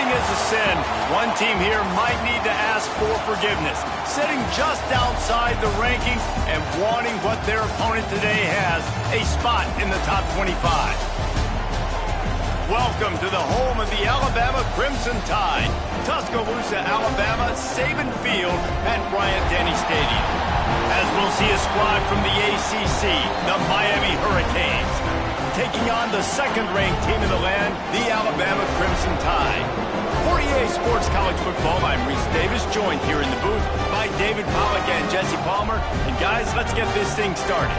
is a sin, one team here might need to ask for forgiveness, sitting just outside the rankings and wanting what their opponent today has, a spot in the top 25. Welcome to the home of the Alabama Crimson Tide, Tuscaloosa, Alabama, Saban Field at Bryant-Denny Stadium. As we'll see a squad from the ACC, the Miami Hurricanes, taking on the second-ranked team in the land, the Alabama Crimson Tide. For EA Sports College Football, I'm Reese Davis, joined here in the booth by David Pollack and Jesse Palmer. And guys, let's get this thing started.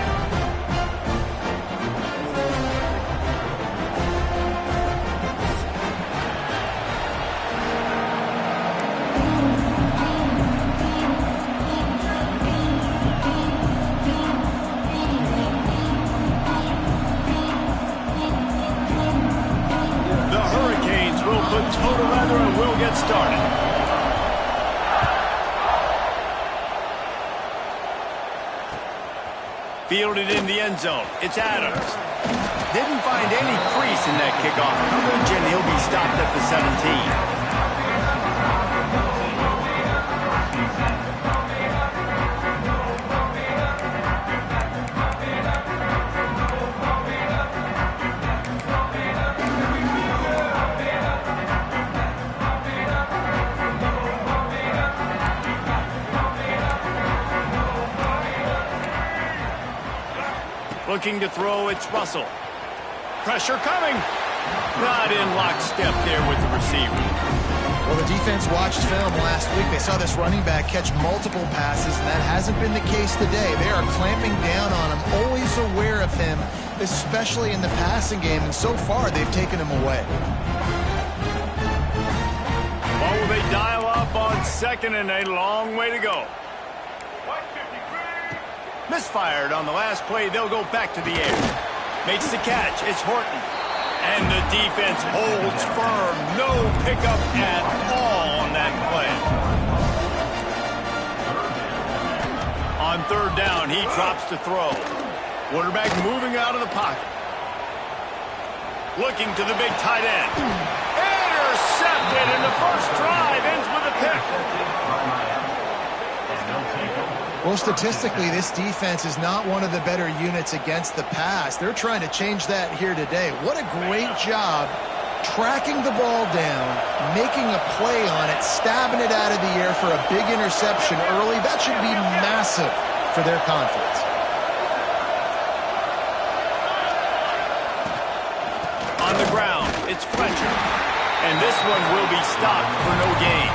Total weather and we'll get started. Fielded in the end zone. It's Adams. Didn't find any crease in that kickoff coverage, and he'll be stopped at the 17. Looking to throw, it's Russell. Pressure coming. Not in lockstep there with the receiver. Well, the defense watched film last week. They saw this running back catch multiple passes, and that hasn't been the case today. They are clamping down on him, always aware of him, especially in the passing game, and so far they've taken him away. Well, will they dial up on second and a long way to go? Misfired on the last play. They'll go back to the air. Makes the catch. It's Horton. And the defense holds firm. No pickup at all on that play. On third down, he drops to throw. Quarterback moving out of the pocket. Looking to the big tight end. Intercepted, and the first drive ends with a pick. Well, statistically, this defense is not one of the better units against the pass. They're trying to change that here today. What a great job tracking the ball down, making a play on it, stabbing it out of the air for a big interception early. That should be massive for their confidence. On the ground, it's Fletcher. And this one will be stopped for no gain.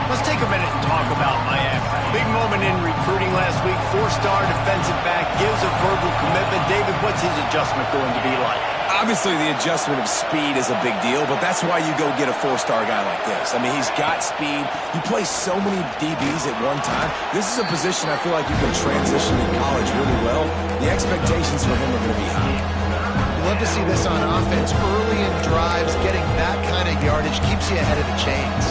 Let's take a minute and talk about Miami. Big moment in recruiting last week. Four-star defensive back gives a verbal commitment. David, what's his adjustment going to be like? Obviously, the adjustment of speed is a big deal, but that's why you go get a four-star guy like this. I mean, he's got speed. He plays so many DBs at one time. This is a position I feel like you can transition in college really well. The expectations for him are going to be high. You love to see this on offense. Early in drives, getting that kind of yardage keeps you ahead of the chains.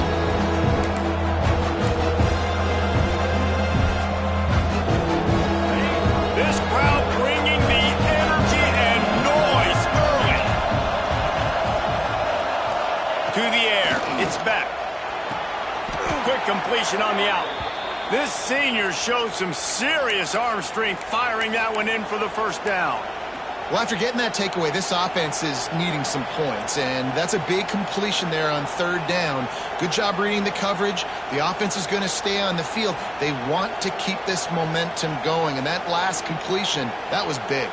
This crowd bringing the energy and noise early. To the air. It's back. Quick completion on the out. This senior shows some serious arm strength firing that one in for the first down. Well, after getting that takeaway, this offense is needing some points, and that's a big completion there on third down. Good job reading the coverage. The offense is going to stay on the field. They want to keep this momentum going, and that last completion, that was big.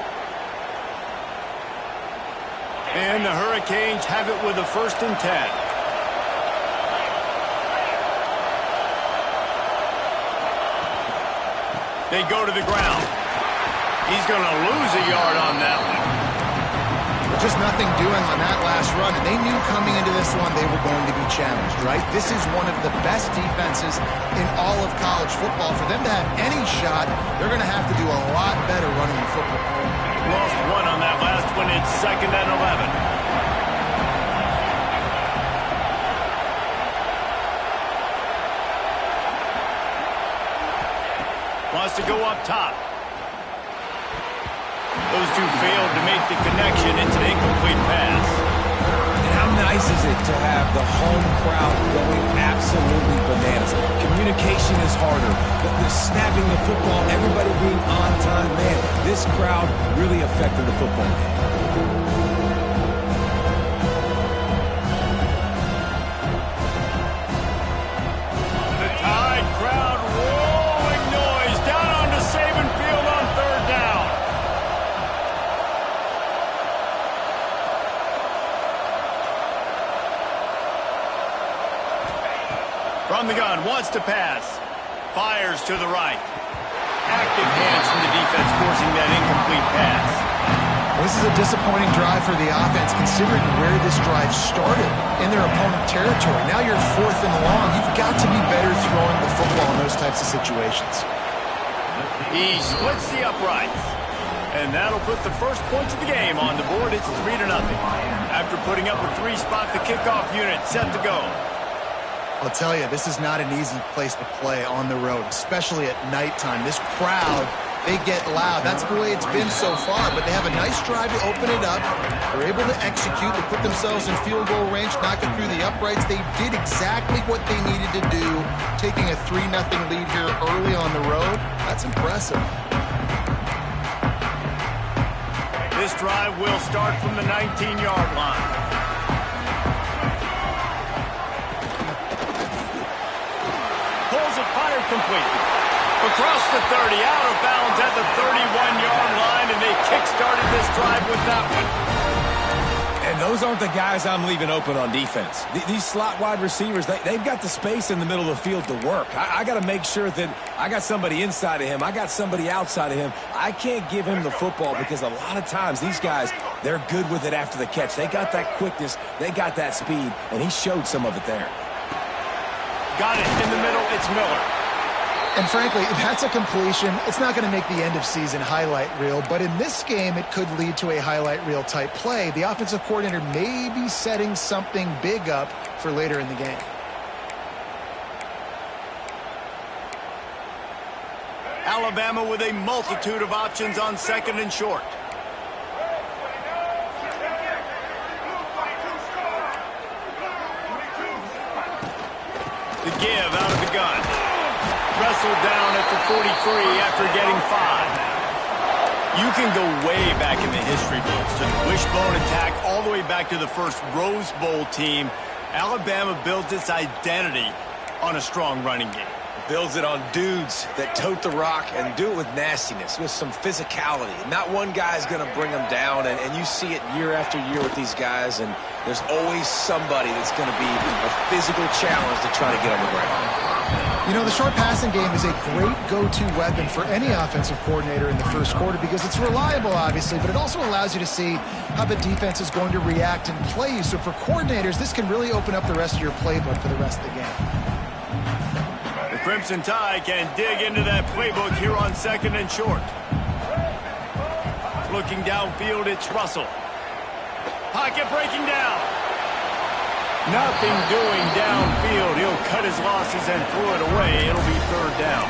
And the Hurricanes have it with a 1st and 10. They go to the ground. He's going to lose a yard on that one. Just nothing doing on that last run, and they knew coming into this one they were going to be challenged, right? This is one of the best defenses in all of college football. For them to have any shot, they're going to have to do a lot better running the football. Lost one on that last one. It's 2nd and 11. Wants to go up top. Those two failed to make the connection. It's an incomplete pass. And how nice is it to have the home crowd going absolutely bananas? Communication is harder, but the snapping the football, everybody being on time, man, this crowd really affected the football game. The Tide crowd rolling noise down onto Saban Field on third down. From the gun, wants to pass. Fires to the right. Active hands from the defense forcing that incomplete pass. This is a disappointing drive for the offense, considering where this drive started in their opponent territory. Now you're 4th and long. You've got to be better throwing the football in those types of situations. He splits the uprights. And that'll put the first points of the game on the board. It's 3-0. After putting up a 3-spot, the kickoff unit set to go. I'll tell you, this is not an easy place to play on the road, especially at nighttime. This crowd, they get loud. That's the way it's been so far, but they have a nice drive to open it up. They're able to execute. They put themselves in field goal range, knock it through the uprights. They did exactly what they needed to do, taking a 3-0 lead here early on the road. That's impressive. This drive will start from the 19-yard line. Fired completely. Across the 30, out of bounds at the 31-yard line, and they kick-started this drive with that one. And those aren't the guys I'm leaving open on defense. These slot wide receivers, they've got the space in the middle of the field to work. I got to make sure that I got somebody inside of him. I got somebody outside of him. I can't give him the football because a lot of times these guys, they're good with it after the catch. They got that quickness. They got that speed, and he showed some of it there. Got it in the middle. It's Miller. And frankly, that's a completion. It's not going to make the end-of-season highlight reel, but in this game, it could lead to a highlight reel type play. The offensive coordinator may be setting something big up for later in the game. Alabama with a multitude of options on 2nd and short. The give out of the gun. Wrestled down at the 43 after getting 5. You can go way back in the history books to the wishbone attack all the way back to the first Rose Bowl team. Alabama built its identity on a strong running game. Builds it on dudes that tote the rock and do it with nastiness, with some physicality. Not one guy's going to bring them down, and you see it year after year with these guys, and there's always somebody that's going to be a physical challenge to try to get on the ground. You know, the short passing game is a great go-to weapon for any offensive coordinator in the first quarter because it's reliable, obviously, but it also allows you to see how the defense is going to react and play you. So for coordinators, this can really open up the rest of your playbook for the rest of the game. The Crimson Tide can dig into that playbook here on 2nd and short. Looking downfield, it's Russell. Pocket breaking down. Nothing doing downfield. He'll cut his losses and throw it away. It'll be 3rd down.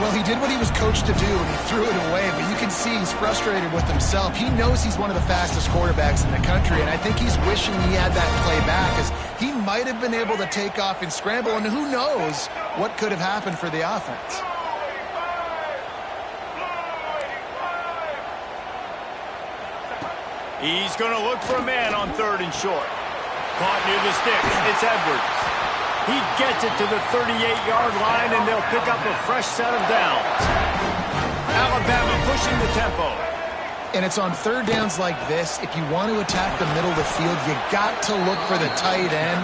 Well, he did what he was coached to do, and he threw it away, but you can see he's frustrated with himself. He knows he's one of the fastest quarterbacks in the country, and I think he's wishing he had that play back, as he might have been able to take off and scramble, and who knows what could have happened for the offense. He's going to look for a man on 3rd and short. Caught near the sticks. It's Edwards. He gets it to the 38-yard line, and they'll pick up a fresh set of downs. Alabama pushing the tempo. And it's on 3rd downs like this. If you want to attack the middle of the field, you got to look for the tight end.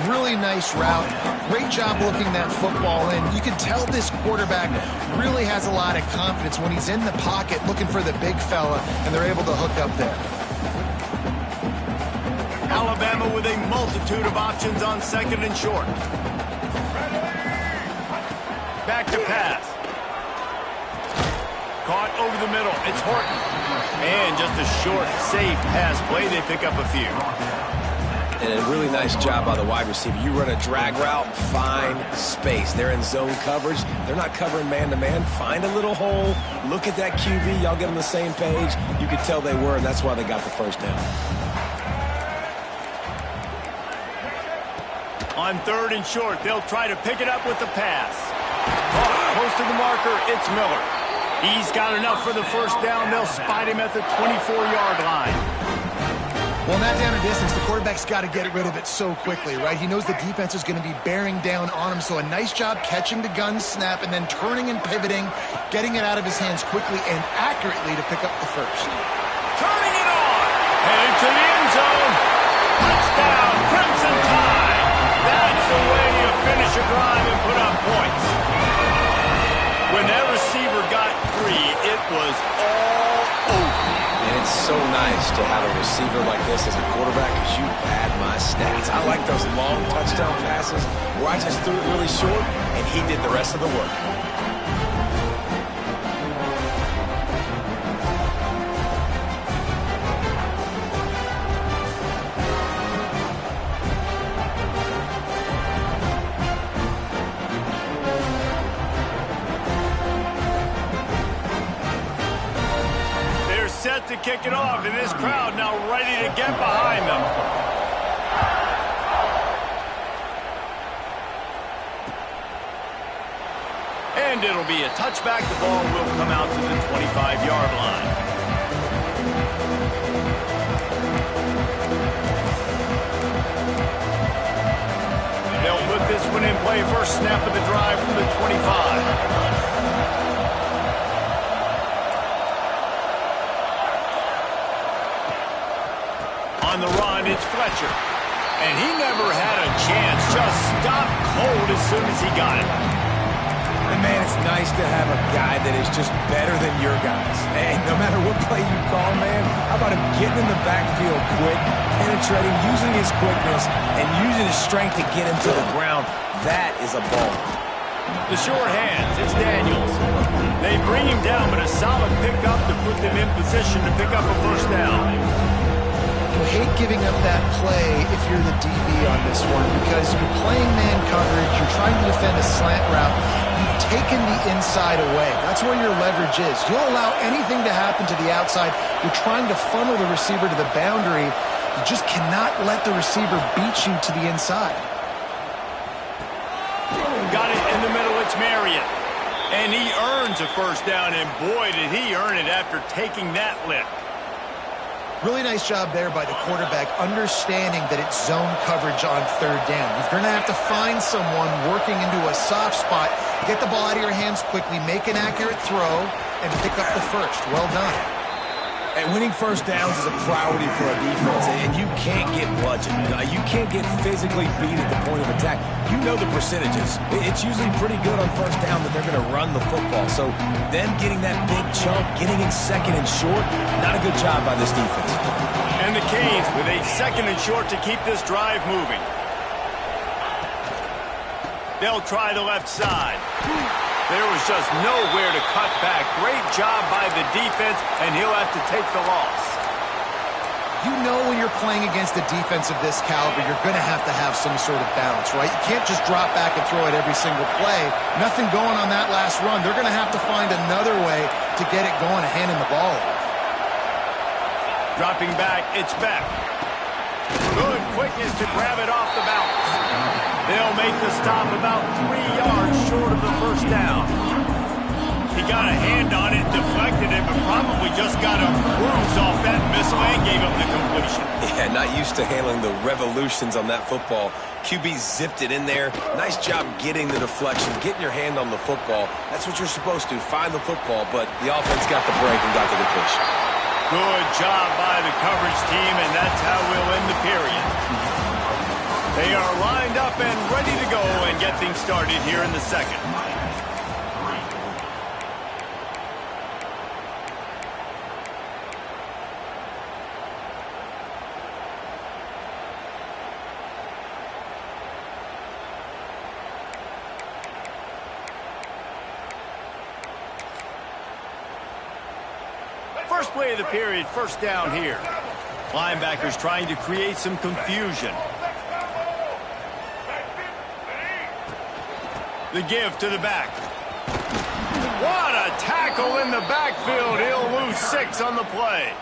Really nice route. Great job looking that football in. You can tell this quarterback really has a lot of confidence when he's in the pocket looking for the big fella, and they're able to hook up there. Alabama with a multitude of options on 2nd and short. Back to pass. Caught over the middle. It's Horton. And just a short, safe pass play. They pick up a few. And a really nice job by the wide receiver. You run a drag route, find space. They're in zone coverage. They're not covering man-to-man. Find a little hole. Look at that QB. Y'all get on the same page. You could tell they were, and that's why they got the 1st down. On 3rd and short, they'll try to pick it up with the pass. Close to the marker, it's Miller. He's got enough for the first down. They'll spot him at the 24-yard line. Well, in that down and distance, the quarterback's got to get rid of it so quickly, right? He knows the defense is going to be bearing down on him, so a nice job catching the gun snap and then turning and pivoting, getting it out of his hands quickly and accurately to pick up the first. Turning it on! Headed to the end zone. Touchdown, Crimson Tide! That's the way you finish a drive and put up points. When that receiver got free, it was all over. And it's so nice to have a receiver like this as a quarterback because you pad my stats. I like those long touchdown passes where I just threw it really short and he did the rest of the work. Set to kick it off, and this crowd now ready to get behind them. And it'll be a touchback. The ball will come out to the 25-yard line. They'll put this one in play. First snap of the drive from the 25. On the run, it's Fletcher. And he never had a chance. Just stopped cold as soon as he got it. And man, it's nice to have a guy that is just better than your guys. Hey, no matter what play you call, man, how about him getting in the backfield quick, penetrating, using his quickness, and using his strength to get him to the ground. That is a ball. The short hands, it's Daniels. They bring him down, but a solid pickup to put them in position to pick up a first down. You hate giving up that play if you're the DB on this one because you're playing man coverage, you're trying to defend a slant route, you've taken the inside away. That's where your leverage is. You'll allow anything to happen to the outside. You're trying to funnel the receiver to the boundary. You just cannot let the receiver beat you to the inside. Got it in the middle, it's Marion. And he earns a first down, and boy, did he earn it after taking that lick. Really nice job there by the quarterback, understanding that it's zone coverage on 3rd down. You're going to have to find someone working into a soft spot, get the ball out of your hands quickly, make an accurate throw, and pick up the first. Well done. And winning first downs is a priority for a defense, and you can't get bludgeoned. You can't get physically beat at the point of attack. You know the percentages. It's usually pretty good on first down that they're going to run the football. So them getting that big chunk, getting in 2nd and short, not a good job by this defense. And the Canes with a 2nd and short to keep this drive moving. They'll try the left side. There was just nowhere to cut back. Great job by the defense, and he'll have to take the loss. You know when you're playing against a defense of this caliber, you're going to have some sort of balance, right? You can't just drop back and throw it every single play. Nothing going on that last run. They're going to have to find another way to get it going and handing the ball off. Dropping back, it's Beck. Good quickness to grab it off the bounce. They'll make the stop about 3 yards short of the first down. He got a hand on it, deflected it, but probably just got a bruise off that missile and gave up the completion. Yeah, not used to handling the revolutions on that football. QB zipped it in there. Nice job getting the deflection, getting your hand on the football. That's what you're supposed to, find the football, but the offense got the break and got the completion. Good job by the coverage team, and that's how we'll end the period. They are lined up and ready to go and get things started here in the second. First play of the period, first down here. Linebackers trying to create some confusion. The give to the back. What a tackle in the backfield. He'll lose 6 on the play.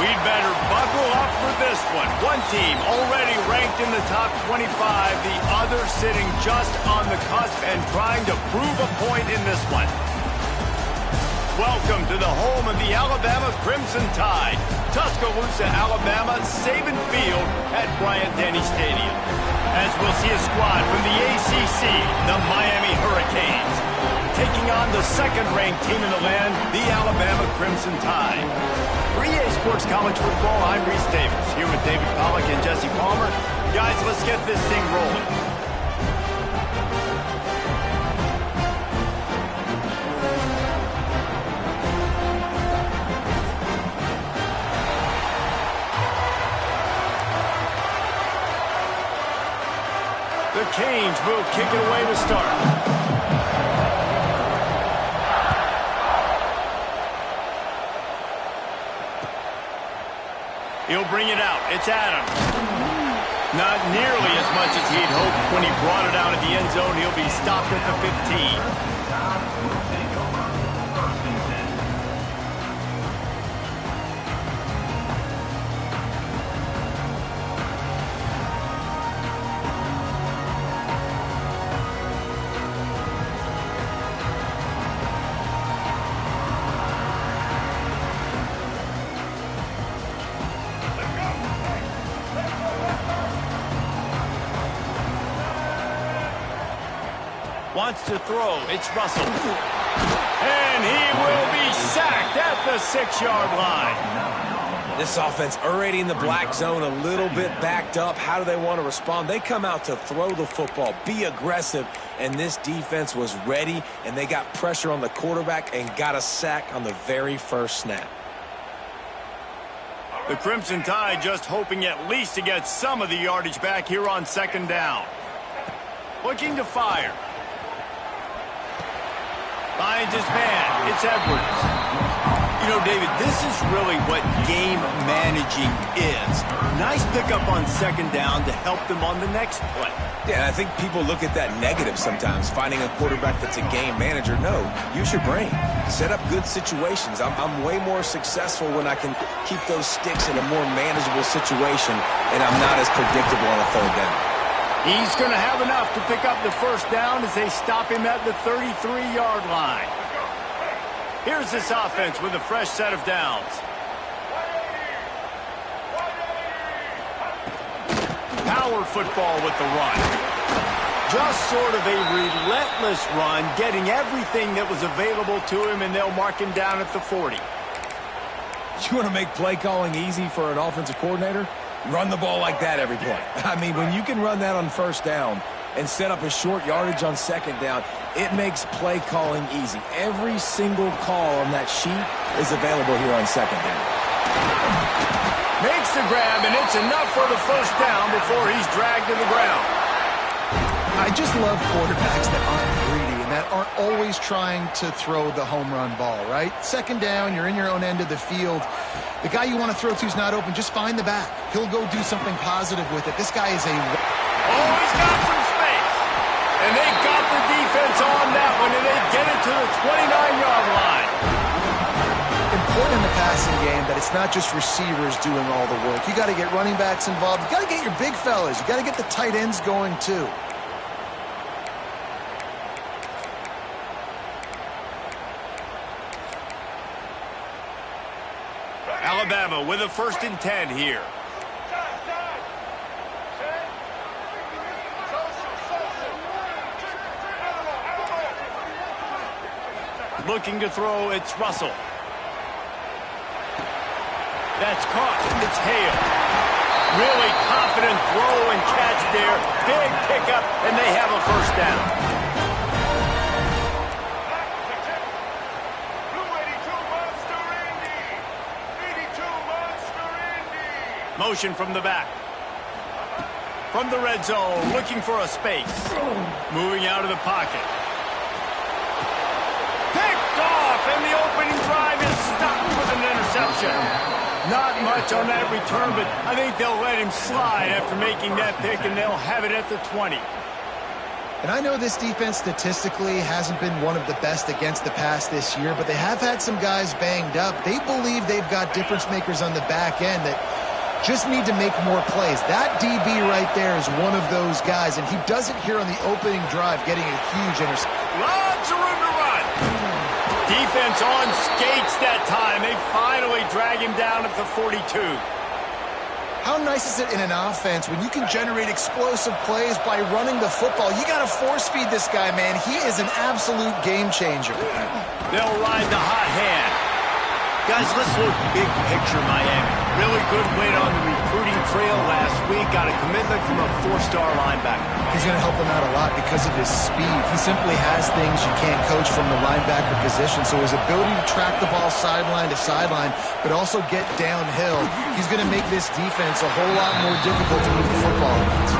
We'd better buckle up for this one. One team already ranked in the top 25, the other sitting just on the cusp and trying to prove a point in this one. Welcome to the home of the Alabama Crimson Tide. Tuscaloosa, Alabama, Saban Field at Bryant-Denny Stadium. As we'll see a squad from the ACC, the Miami Hurricanes, taking on the second-ranked team in the land, the Alabama Crimson Tide. For EA Sports College Football, I'm Reese Davis, here with David Pollack and Jesse Palmer. Guys, let's get this thing rolling. The Canes will kick it away to start. He'll bring it out. It's Adams. Not nearly as much as he'd hoped when he brought it out of the end zone. He'll be stopped at the 15. Wants to throw. It's Russell. And he will be sacked at the 6-yard line. This offense already in the black zone, a little bit backed up. How do they want to respond? They come out to throw the football, be aggressive, and this defense was ready, and they got pressure on the quarterback and got a sack on the very first snap. The Crimson Tide just hoping at least to get some of the yardage back here on second down. Looking to fire. Finds his man. It's Edwards. You know, David, this is really what game managing is. Nice pickup on second down to help them on the next play. Yeah, I think people look at that negative sometimes, finding a quarterback that's a game manager. No, use your brain. Set up good situations. I'm way more successful when I can keep those sticks in a more manageable situation, and I'm not as predictable on a third down. He's going to have enough to pick up the first down as they stop him at the 33-yard line. Here's this offense with a fresh set of downs. Power football with the run. Just sort of a relentless run, getting everything that was available to him, and they'll mark him down at the 40. You want to make play calling easy for an offensive coordinator? Run the ball like that every play. I mean, when you can run that on first down and set up a short yardage on second down, it makes play calling easy. Every single call on that sheet is available here on second down. Makes the grab, and it's enough for the first down before he's dragged to the ground. I just love quarterbacks that aren't greedy and that aren't always trying to throw the home run ball, right? Second down, you're in your own end of the field. The guy you want to throw to is not open. Just find the back. He'll go do something positive with it. This guy is a... Oh, he's got some space. And they got the defense on that one, and they get it to the 29-yard line. Important in the passing game that it's not just receivers doing all the work. You got to get running backs involved. You got to get your big fellas. You got to get the tight ends going too. Alabama with a 1st and 10 here. Looking to throw, it's Russell. That's caught. It's Hale. Really confident throw and catch there. Big pickup, and they have a first down. Motion from the back. From the red zone, looking for a space. Moving out of the pocket. Picked off, and the opening drive is stopped with an interception. Not much on that return, but I think they'll let him slide after making that pick, and they'll have it at the 20. And I know this defense statistically hasn't been one of the best against the pass this year, but they have had some guys banged up. They believe they've got difference makers on the back end that just need to make more plays. That DB right there is one of those guys, and he does it here on the opening drive, getting a huge interception. Lots of room to run. Defense on skates that time. They finally drag him down at the 42. How nice is it in an offense when you can generate explosive plays by running the football? You got to force feed this guy, man. He is an absolute game changer. They'll ride the hot hand. Guys, let's look big picture Miami. Really good win on the recruiting trail last week. Got a commitment from a 4-star linebacker. He's going to help them out a lot because of his speed. He simply has things you can't coach from the linebacker position. So his ability to track the ball sideline to sideline, but also get downhill, he's going to make this defense a whole lot more difficult to move the football against.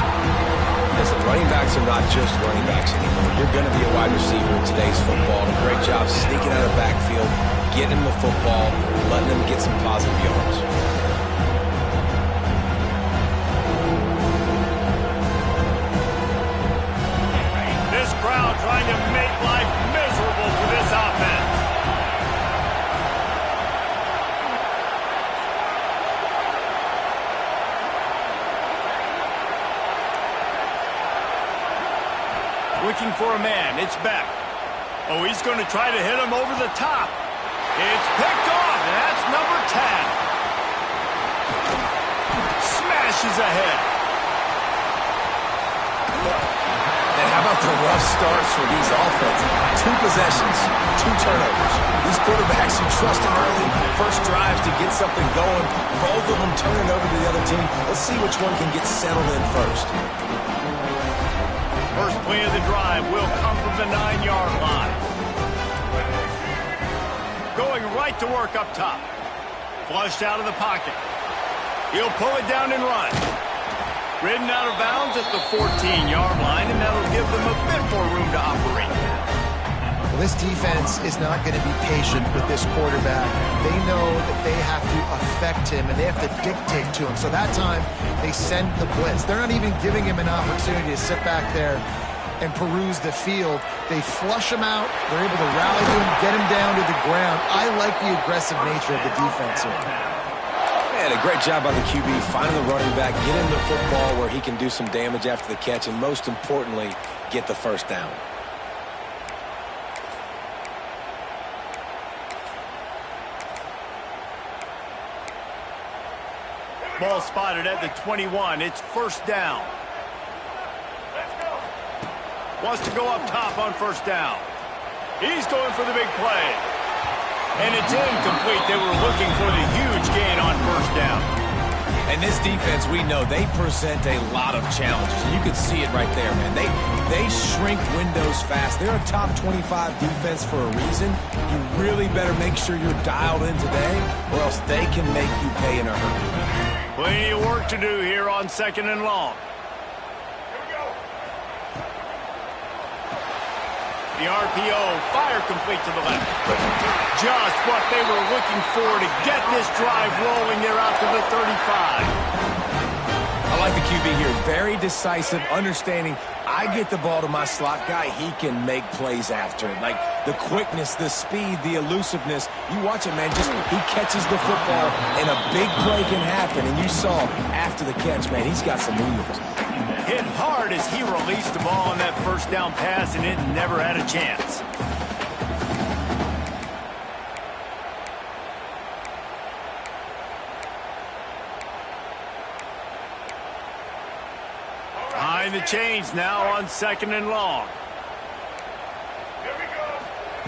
Listen, running backs are not just running backs anymore. You're going to be a wide receiver in today's football. And a great job sneaking out of the backfield, getting the football, letting them get some positive yards. This crowd trying to make life miserable for this offense. Looking for a man. It's Beck. Oh, he's going to try to hit him over the top. It's picked off, and that's number 10. Smashes ahead. And how about the rough starts for these offenses? 2 possessions, 2 turnovers. These quarterbacks, you trust them early, first drives to get something going. Both of them turning over to the other team. Let's see which one can get settled in first. First play of the drive will come from the 9-yard line. Going right to work up top. Flushed out of the pocket. He'll pull it down and run. Ridden out of bounds at the 14-yard line, and that'll give them a bit more room to operate. Well, this defense is not going to be patient with this quarterback. They know that they have to affect him, and they have to dictate to him. So that time, they send the blitz. They're not even giving him an opportunity to sit back there and peruse the field. They flush him out. They're able to rally to him, get him down to the ground. I like the aggressive nature of the defense here. Man, a great job by the QB, finding the running back, getting the football where he can do some damage after the catch, and most importantly, get the first down. Ball spotted at the 21. It's first down. Wants to go up top on first down. He's going for the big play. And it's incomplete. They were looking for the huge gain on first down. And this defense, we know, they present a lot of challenges. You can see it right there, man. They shrink windows fast. They're a top 25 defense for a reason. You really better make sure you're dialed in today, or else they can make you pay in a hurry. Plenty of work to do here on 2nd and long. The RPO, fire complete to the left. Just what they were looking for to get this drive rolling. They're out to the 35. I like the QB here. Very decisive, understanding I get the ball to my slot guy, he can make plays after it. Like the quickness, the speed, the elusiveness. You watch it, man. Just he catches the football, and a big play can happen. And you saw after the catch, man, he's got some wheels. Hit hard as he released the ball on that first down pass, and it never had a chance. Behind the chains now on 2nd and long.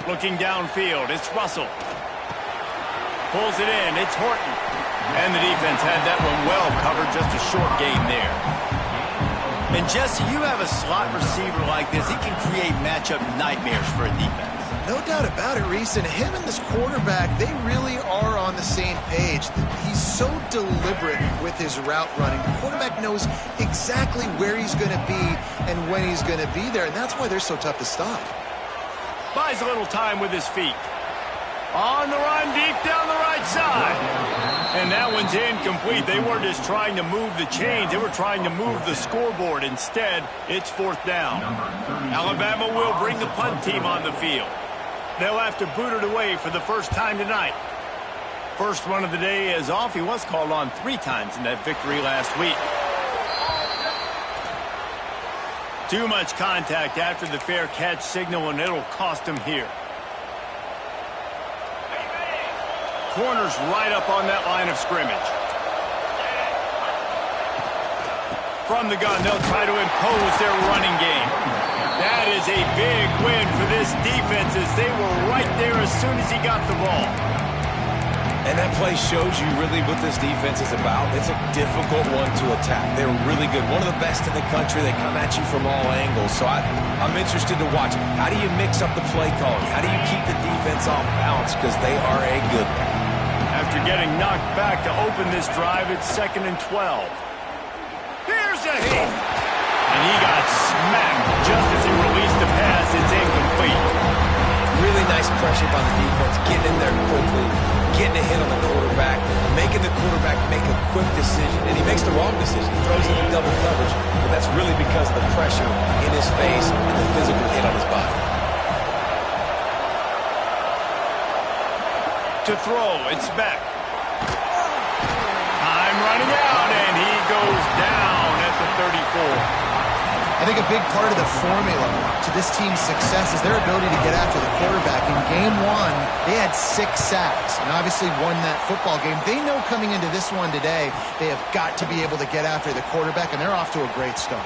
Looking downfield, it's Russell. Pulls it in, it's Horton. And the defense had that one well covered, just a short gain there. And Jesse, you have a slot receiver like this, he can create matchup nightmares for a defense. No doubt about it, Reese. And him and this quarterback, they really are on the same page. He's so deliberate with his route running. The quarterback knows exactly where he's going to be and when he's going to be there, and that's why they're so tough to stop. Buys a little time with his feet. On the run, deep down the right side. And that one's incomplete. They weren't just trying to move the chains. They were trying to move the scoreboard. Instead, it's 4th down. Alabama will bring the punt team on the field. They'll have to boot it away for the first time tonight. First one of the day is off. He was called on 3 times in that victory last week. Too much contact after the fair catch signal, and it'll cost him here. Corners right up on that line of scrimmage. From the gun, they'll try to impose their running game. That is a big win for this defense as they were right there as soon as he got the ball. And that play shows you really what this defense is about. It's a difficult one to attack. They're really good. One of the best in the country. They come at you from all angles. So I'm interested to watch. How do you mix up the play calling? How do you keep the defense off balance? Because they are a good one. After getting knocked back to open this drive, it's 2nd and 12. Here's a hit. And he got smacked just as he released the pass. It's incomplete. Really nice pressure by the defense, getting in there quickly, getting a hit on the quarterback, making the quarterback make a quick decision, and he makes the wrong decision. He throws into double coverage, but that's really because of the pressure in his face and the physical hit on his body. To throw, it's Beck. Time running out, and he goes down at the 34. I think a big part of the formula to this team's success is their ability to get after the quarterback. In game 1, they had 6 sacks and obviously won that football game. They know coming into this one today, they have got to be able to get after the quarterback, and they're off to a great start.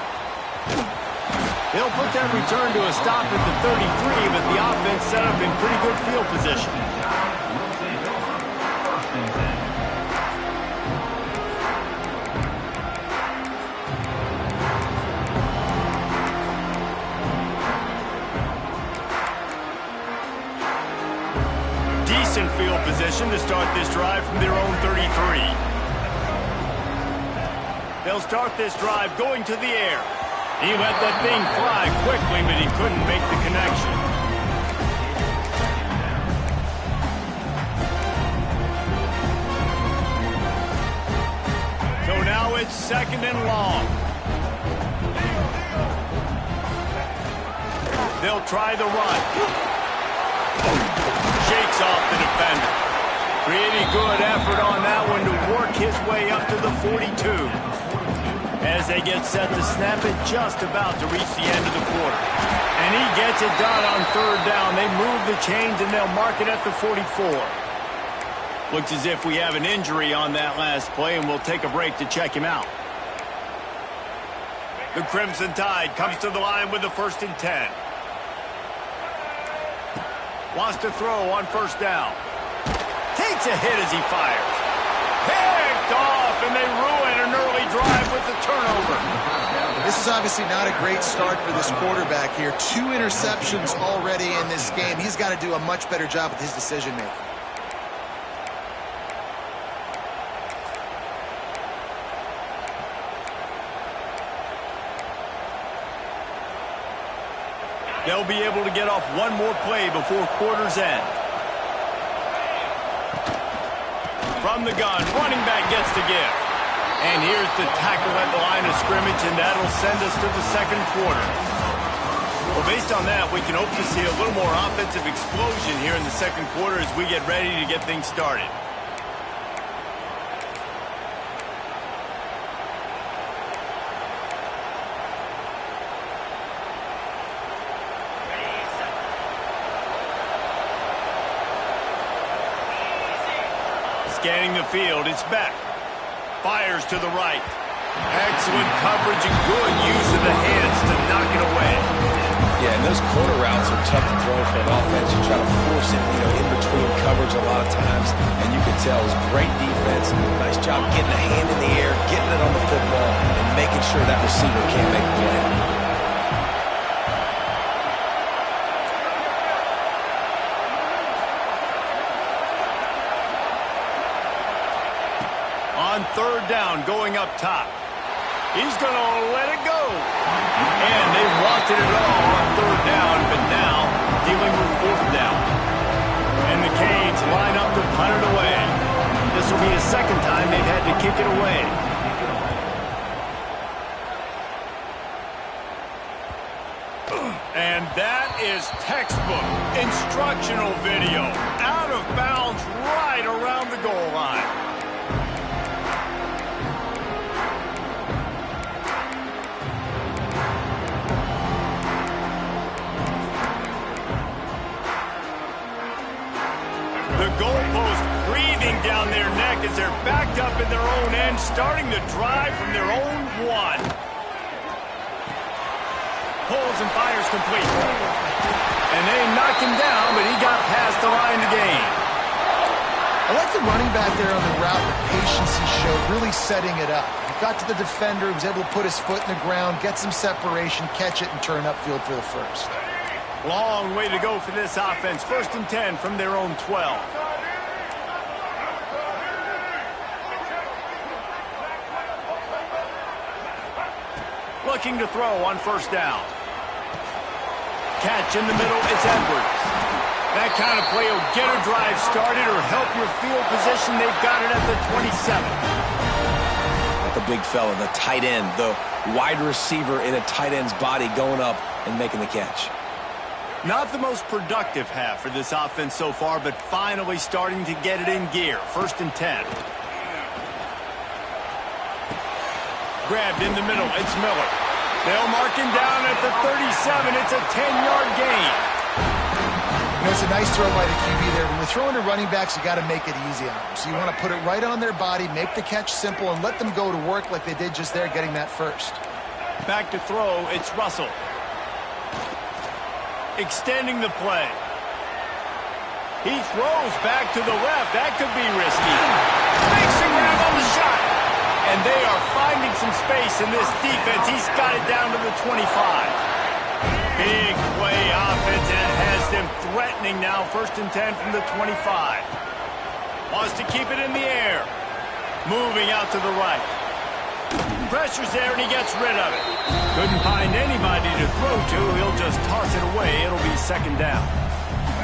They'll put that return to a stop at the 33, but the offense set up in pretty good field position. Decent field position to start this drive from their own 33. They'll start this drive going to the air. He let that thing fly quickly, but he couldn't make the connection. So now it's 2nd and long. They'll try the run. Shakes off the defender. Pretty good effort on that one to work his way up to the 42. As they get set to snap it, just about to reach the end of the quarter. And he gets it done on 3rd down. They move the chains and they'll mark it at the 44. Looks as if we have an injury on that last play, and we'll take a break to check him out. The Crimson Tide comes to the line with the 1st and 10. Wants to throw on 1st down. Takes a hit as he fires. Picked off, and they ruin an early drive with the turnover. This is obviously not a great start for this quarterback here. 2 interceptions already in this game. He's got to do a much better job with his decision-making. They'll be able to get off one more play before quarter's end. From the gun, running back gets the gift. And here's the tackle at the line of scrimmage, and that'll send us to the 2nd quarter. Well, based on that, we can hope to see a little more offensive explosion here in the 2nd quarter as we get ready to get things started. Scanning the field, it's Beck. Fires to the right. Excellent coverage and good use of the hands to knock it away. Yeah, and those corner routes are tough to throw for an offense. You try to force it, in between coverage a lot of times, and you can tell it was great defense. Nice job getting a hand in the air, getting it on the football, and making sure that receiver can't make a play. On 3rd down, going up top. He's going to let it go. And they wanted it all on 3rd down, but now dealing with 4th down. And the Canes line up to punt it away. This will be a 2nd kick it away. And that is textbook instructional video. Out of bounds right around the goal line. The goalpost breathing down their neck as they're backed up in their own end, starting the drive from their own one. Pulls and fires complete. And they knocked him down, but he got past the line to gain. I like the running back there on the route, the patience he showed, really setting it up. He got to the defender, he was able to put his foot in the ground, get some separation, catch it, and turn upfield for the first. Long way to go for this offense. 1st and 10 from their own 12. Looking to throw on 1st down. Catch in the middle, it's Edwards. That kind of play will get a drive started or help your field position. They've got it at the 27. The big fella, the tight end, the wide receiver in a tight end's body going up and making the catch. Not the most productive half for this offense so far, but finally starting to get it in gear. 1st and 10. Grabbed in the middle, it's Miller. They'll mark him down at the 37. It's a 10-yard gain. You know, it's a nice throw by the QB there. When you're throwing to running backs, you got to make it easy on them. So you want to put it right on their body, make the catch simple, and let them go to work like they did just there, getting that first. Back to throw, it's Russell. Extending the play. He throws back to the left. That could be risky. Makes a grab on the shot. And they are finding some space in this defense. He's got it down to the 25. Big play offense, and it has them threatening now. 1st and 10 from the 25. Wants to keep it in the air. Moving out to the right. Pressure's there, and he gets rid of it. Couldn't find anybody to throw to. He'll just toss it away. It'll be 2nd down.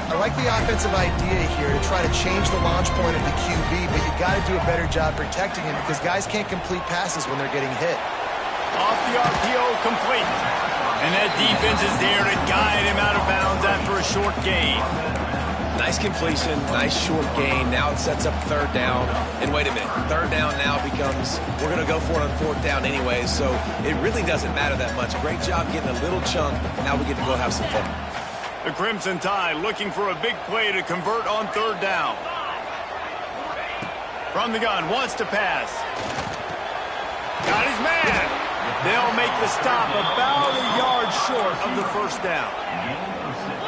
I like the offensive idea here to try to change the launch point of the QB, but you got to do a better job protecting him because guys can't complete passes when they're getting hit. Off the RPO, complete. And that defense is there to guide him out of bounds after a short gain. Nice completion, nice short gain. Now it sets up 3rd down. And wait a minute, 3rd down now becomes, we're going to go for it on 4th down anyway, so it really doesn't matter that much. Great job getting a little chunk. Now we get to go have some fun. The Crimson Tide looking for a big play to convert on 3rd down. From the gun, wants to pass. Got his man. They'll make the stop about a yard short of the 1st down.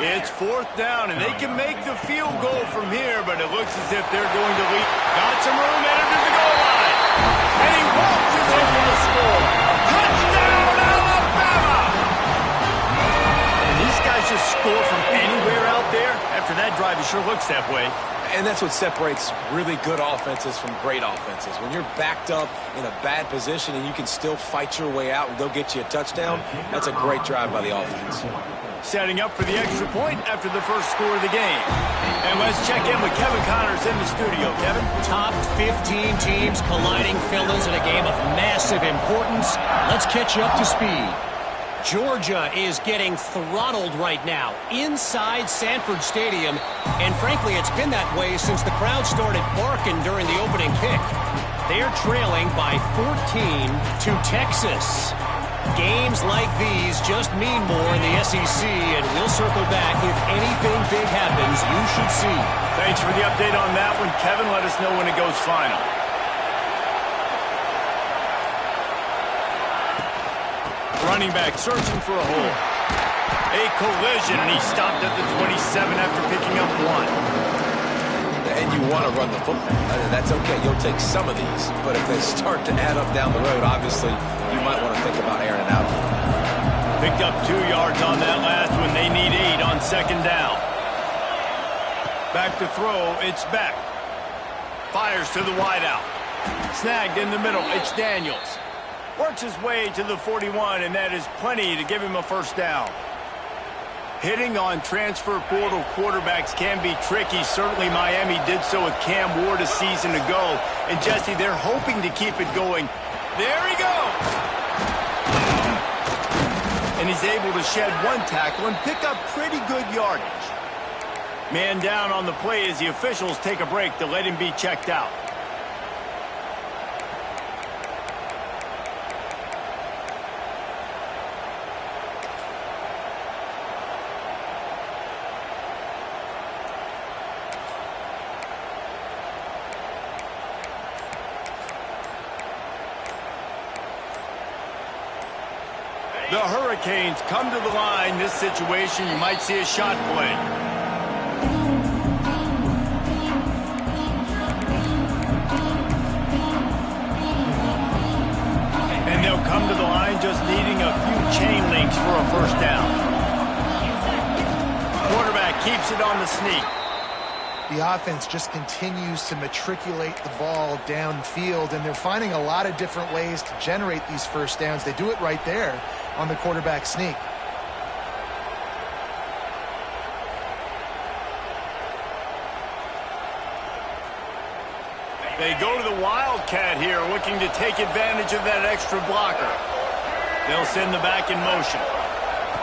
It's 4th down, and they can make the field goal from here, but it looks as if they're going to lead. Got some room, headed to the goal line. And he waltzes in for the score. Touchdown, Alabama! And these guys just score from anywhere out there. After that drive, it sure looks that way. And that's what separates really good offenses from great offenses. When you're backed up in a bad position and you can still fight your way out and go get you a touchdown, that's a great drive by the offense. Setting up for the extra point after the first score of the game. And let's check in with Kevin Connors in the studio. Kevin? Top 15 teams colliding, fellas, in a game of massive importance. Let's catch you up to speed. Georgia is getting throttled right now inside Sanford Stadium, and frankly, it's been that way since the crowd started barking during the opening kick. They're trailing by 14 to Texas. Games like these just mean more in the SEC, and we'll circle back. If anything big happens, you should see. Thanks for the update on that one, Kevin. Let us know when it goes final. Running back searching for a hole. A collision, and he stopped at the 27 after picking up 1. And you want to run the football. That's okay. You'll take some of these. But if they start to add up down the road, obviously, you might want to think about airing it out. Picked up 2 yards on that last one. They need 8 on 2nd down. Back to throw. It's Beck. Fires to the wideout. Snagged in the middle. It's Daniels. Works his way to the 41, and that is plenty to give him a 1st down. Hitting on transfer portal quarterbacks can be tricky. Certainly Miami did so with Cam Ward a season ago. And Jesse, they're hoping to keep it going. There he goes! And he's able to shed one tackle and pick up pretty good yardage. Man down on the play as the officials take a break to let him be checked out. The Hurricanes come to the line. This situation, you might see a shot play. And they'll come to the line just needing a few chain links for a first down. Quarterback keeps it on the sneak. The offense just continues to matriculate the ball downfield, and they're finding a lot of different ways to generate these first downs. They do it right there on the quarterback sneak. They go to the Wildcat here, looking to take advantage of that extra blocker. They'll send the back in motion.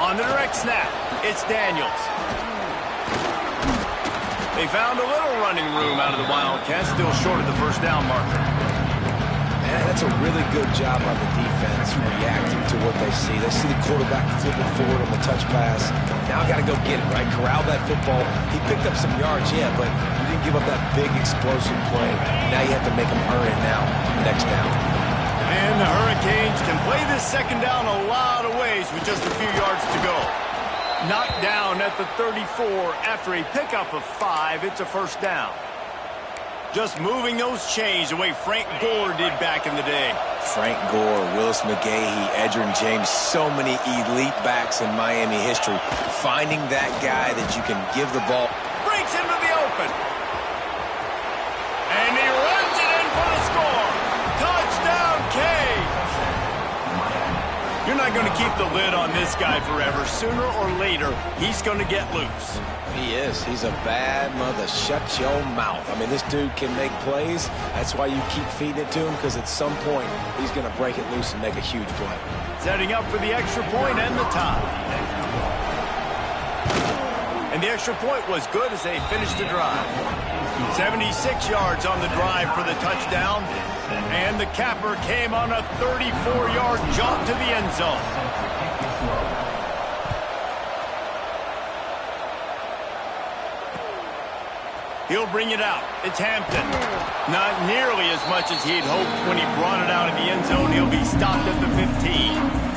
On the direct snap, it's Daniels. They found a little running room out of the Wildcats, still short of the first down marker. Man, that's a really good job on the defense, reacting to what they see. They see the quarterback flipping forward on the touch pass. Now got to go get it, right? Corral that football. He picked up some yards, yeah, but you didn't give up that big explosive play. Now you have to make him earn it now on the next down. And the Hurricanes can play this second down a lot of ways with just a few yards to go. Knocked down at the 34 after a pickup of 5. It's a first down. Just moving those chains the way Frank Gore did back in the day. Frank Gore, Willis McGahee, Edgerrin James, so many elite backs in Miami history. Finding that guy that you can give the ball. Breaks into the open. And he runs it in for the score. Touchdown, Canes. You're not going to keep the lid on this guy forever. Sooner or later, he's going to get loose. He is. He's a bad mother. Shut your mouth. I mean, this dude can make plays. That's why you keep feeding it to him, because at some point, he's going to break it loose and make a huge play. Setting up for the extra point and the tie. And the extra point was good as they finished the drive. 76 yards on the drive for the touchdown. And the capper came on a 34-yard jump to the end zone. He'll bring it out. It's Hampton. Not nearly as much as he'd hoped when he brought it out of the end zone. He'll be stopped at the 15.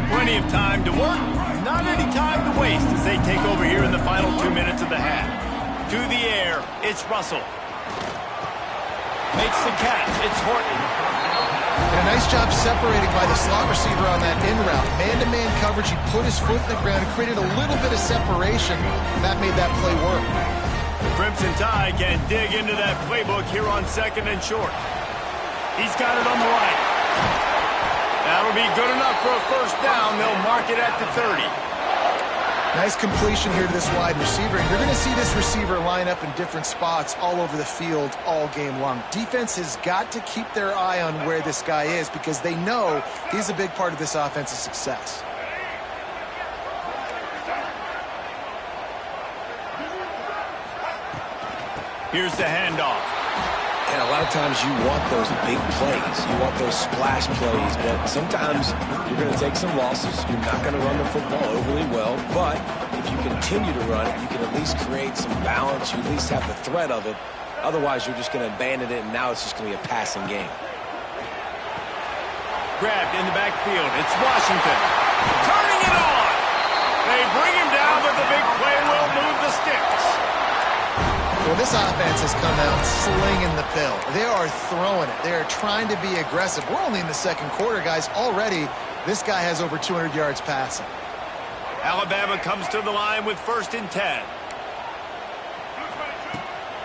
Plenty of time to work, not any time to waste as they take over here in the final 2 minutes of the half. To the air, it's Russell. Makes the catch, it's Horton. And a nice job separating by the slot receiver on that in route. Man-to-man coverage, he put his foot in the ground, created a little bit of separation, and that made that play work. The Crimson Tide can dig into that playbook here on second and short. He's got it on the right. That'll be good enough for a first down. They'll mark it at the 30. Nice completion here to this wide receiver. And you're going to see this receiver line up in different spots all over the field all game long. Defense has got to keep their eye on where this guy is because they know he's a big part of this offense's success. Here's the handoff. And a lot of times you want those big plays. You want those splash plays. But sometimes you're going to take some losses. You're not going to run the football overly well. But if you continue to run it, you can at least create some balance. You at least have the threat of it. Otherwise, you're just going to abandon it, and now it's just going to be a passing game. Grabbed in the backfield. It's Washington. Turning it on. They bring him down, but the big play will move the sticks. Well, this offense has come out slinging the pill. They are throwing it. They are trying to be aggressive. We're only in the second quarter, guys. Already, this guy has over 200 yards passing. Alabama comes to the line with 1st and 10.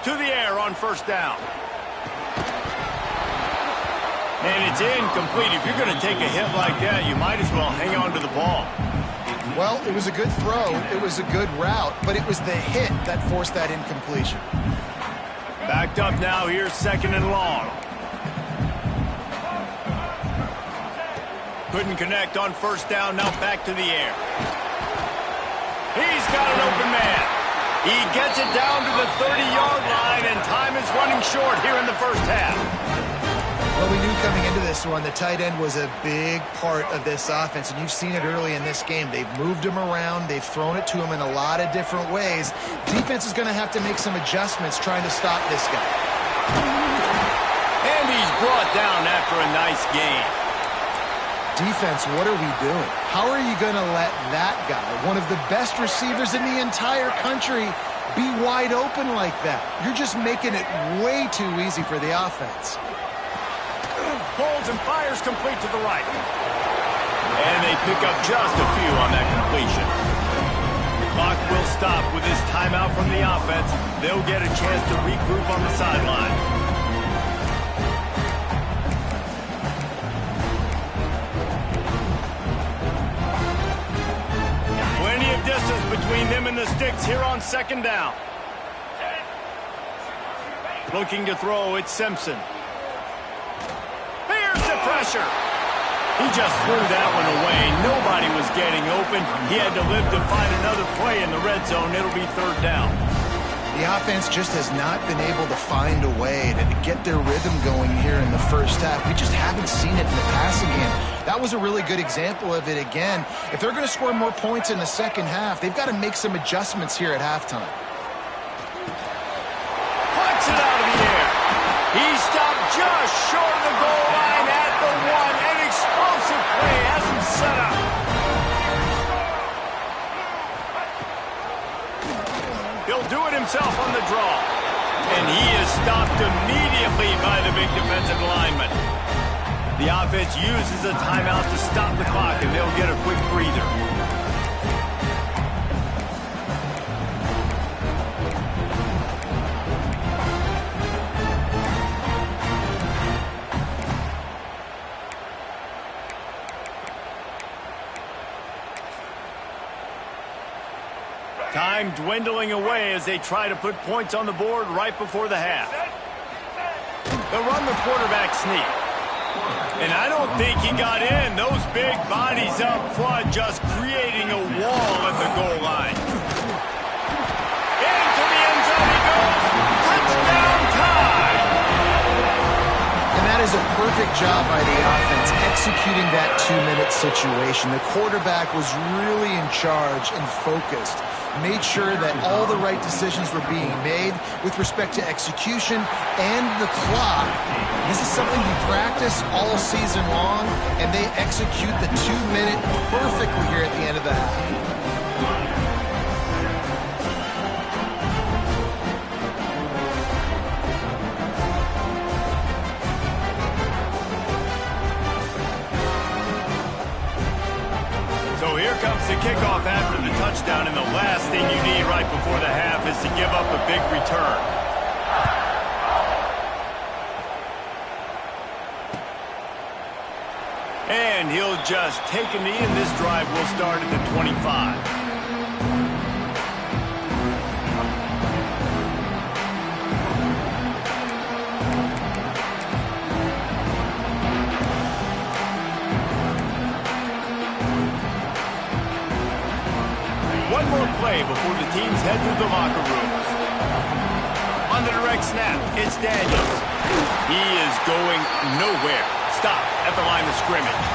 To the air on 1st down. And it's incomplete. If you're going to take a hit like that, you might as well hang on to the ball. Well, it was a good throw. It was a good route, but it was the hit that forced that incompletion. Backed up now. Here's 2nd and long. Couldn't connect on 1st down. Now back to the air. He's got an open man. He gets it down to the 30-yard line, and time is running short here in the first half. Well, we knew coming into this one, the tight end was a big part of this offense, and you've seen it early in this game. They've moved him around. They've thrown it to him in a lot of different ways. Defense is going to have to make some adjustments trying to stop this guy. And he's brought down after a nice gain. Defense, what are we doing? How are you going to let that guy, one of the best receivers in the entire country, be wide open like that? You're just making it way too easy for the offense. Holds and fires complete to the right. And they pick up just a few on that completion. The clock will stop with this timeout from the offense. They'll get a chance to regroup on the sideline. Plenty of distance between them and the sticks here on 2nd down. Looking to throw, it's Simpson. Pressure. He just threw that one away. Nobody was getting open. He had to live to find another play in the red zone. It'll be 3rd down. The offense just has not been able to find a way to get their rhythm going here in the first half. We just haven't seen it in the passing game. That was a really good example of it again. If they're going to score more points in the second half, they've got to make some adjustments here at halftime. Puts it out of the air. He stopped just short of the goal line at the 1. An explosive play has him set up. He'll do it himself on the draw. And he is stopped immediately by the big defensive lineman. The offense uses a timeout to stop the clock, and they'll get a quick breather. Time dwindling away as they try to put points on the board right before the half. They'll run the quarterback sneak. And I don't think he got in. Those big bodies up front just creating a wall at the goal line. Into the end zone he goes. Touchdown time! And that is a perfect job by the offense, executing that 2-minute situation. The quarterback was really in charge and focused. Made sure that all the right decisions were being made with respect to execution and the clock. This is something we practice all season long, and they execute the 2-minute perfectly here at the end of the half. So here comes the kickoff after the touchdown, and the last thing you need right before the half is to give up a big return. And he'll just take a knee, and this drive will start at the 25. One more play before the teams head to the locker rooms. On the direct snap, it's Daniels. He is going nowhere. Stop at the line of scrimmage.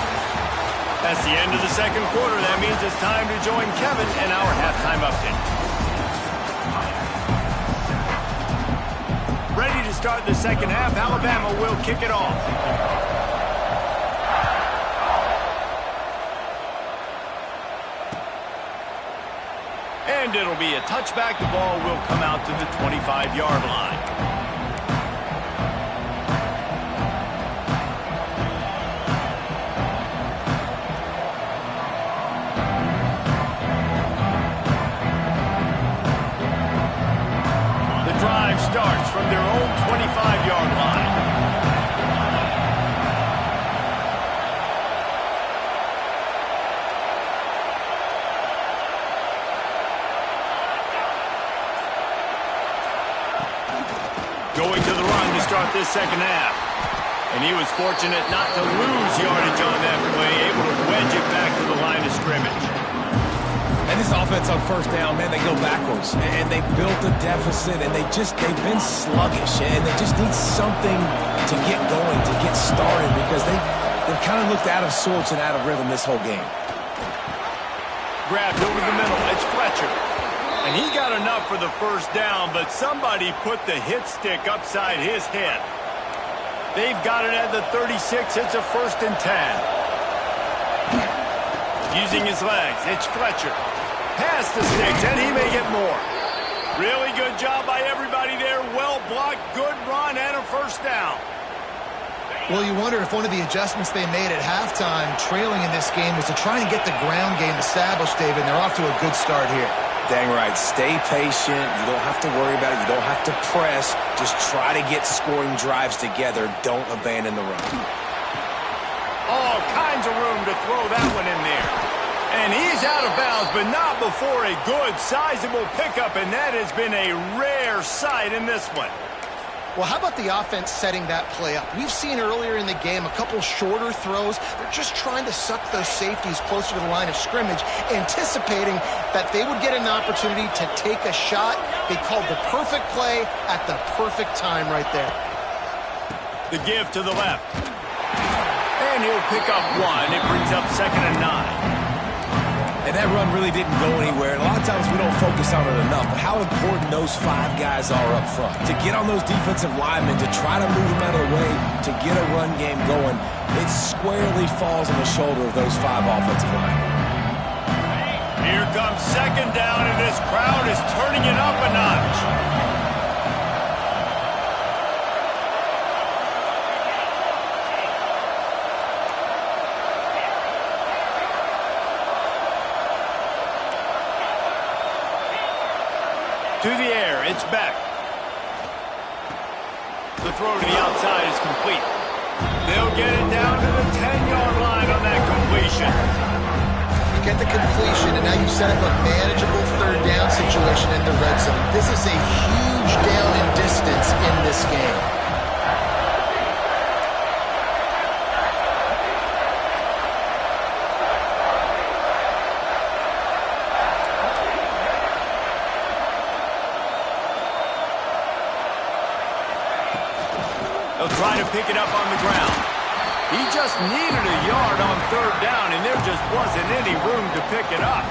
That's the end of the second quarter. That means it's time to join Kevin in our halftime update. Ready to start the second half. Alabama will kick it off. And it'll be a touchback. The ball will come out to the 25-yard line. The drive starts from their own 25-yard line. Going to the run to start this second half. And he was fortunate not to lose yardage on that play, able to wedge it back to the line of scrimmage. And this offense on first down, man, they go backwards. And they built a deficit, and they've been sluggish. And they just need something to get going, to get started, because they've kind of looked out of sorts and out of rhythm this whole game. Grabbed over the middle. It's Fletcher. And he got enough for the first down, but somebody put the hit stick upside his head. They've got it at the 36. It's a 1st and 10. Using his legs, it's Fletcher. Past the sticks, and he may get more. Really good job by everybody there. Well blocked, good run, and a first down. Well, you wonder if one of the adjustments they made at halftime, trailing in this game, was to try and get the ground game established, David, and they're off to a good start here. Dang right. Stay patient. You don't have to worry about it. You don't have to press. Just try to get scoring drives together. Don't abandon the run. All kinds of room to throw that one in there. And he's out of bounds, but not before a good, sizable pickup, and that has been a rare sight in this one. Well, how about the offense setting that play up? We've seen earlier in the game a couple shorter throws. They're just trying to suck those safeties closer to the line of scrimmage, anticipating that they would get an opportunity to take a shot. They called the perfect play at the perfect time right there. The give to the left. And he'll pick up one. It brings up 2nd and 9. And that run really didn't go anywhere. And a lot of times we don't focus on it enough. But how important those 5 guys are up front. To get on those defensive linemen, to try to move them out of the way, to get a run game going, it squarely falls on the shoulder of those 5 offensive linemen. Here comes 2nd down, and this crowd is turning it up a notch. To the air, it's Beck. The throw to the outside is complete. They'll get it down to the 10-yard line on that completion. You get the completion, and now you set up a manageable 3rd down situation in the red zone. This is a huge down in distance in this game. They'll try to pick it up on the ground. He just needed a yard on 3rd down, and there just wasn't any room to pick it up.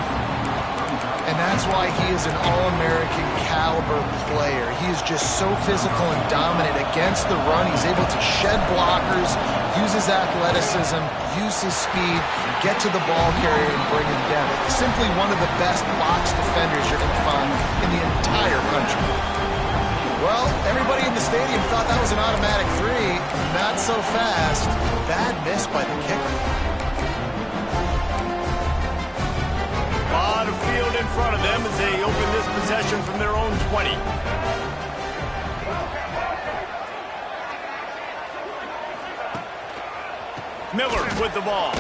And that's why he is an All-American caliber player. He is just so physical and dominant against the run. He's able to shed blockers, use his athleticism, use his speed, get to the ball carrier and bring him down. Simply one of the best box defenders you're going to find in the entire country. Well, everybody in the stadium thought that was an automatic 3. Not so fast. Bad miss by the kicker. A lot of field in front of them as they open this possession from their own 20. Miller with the ball.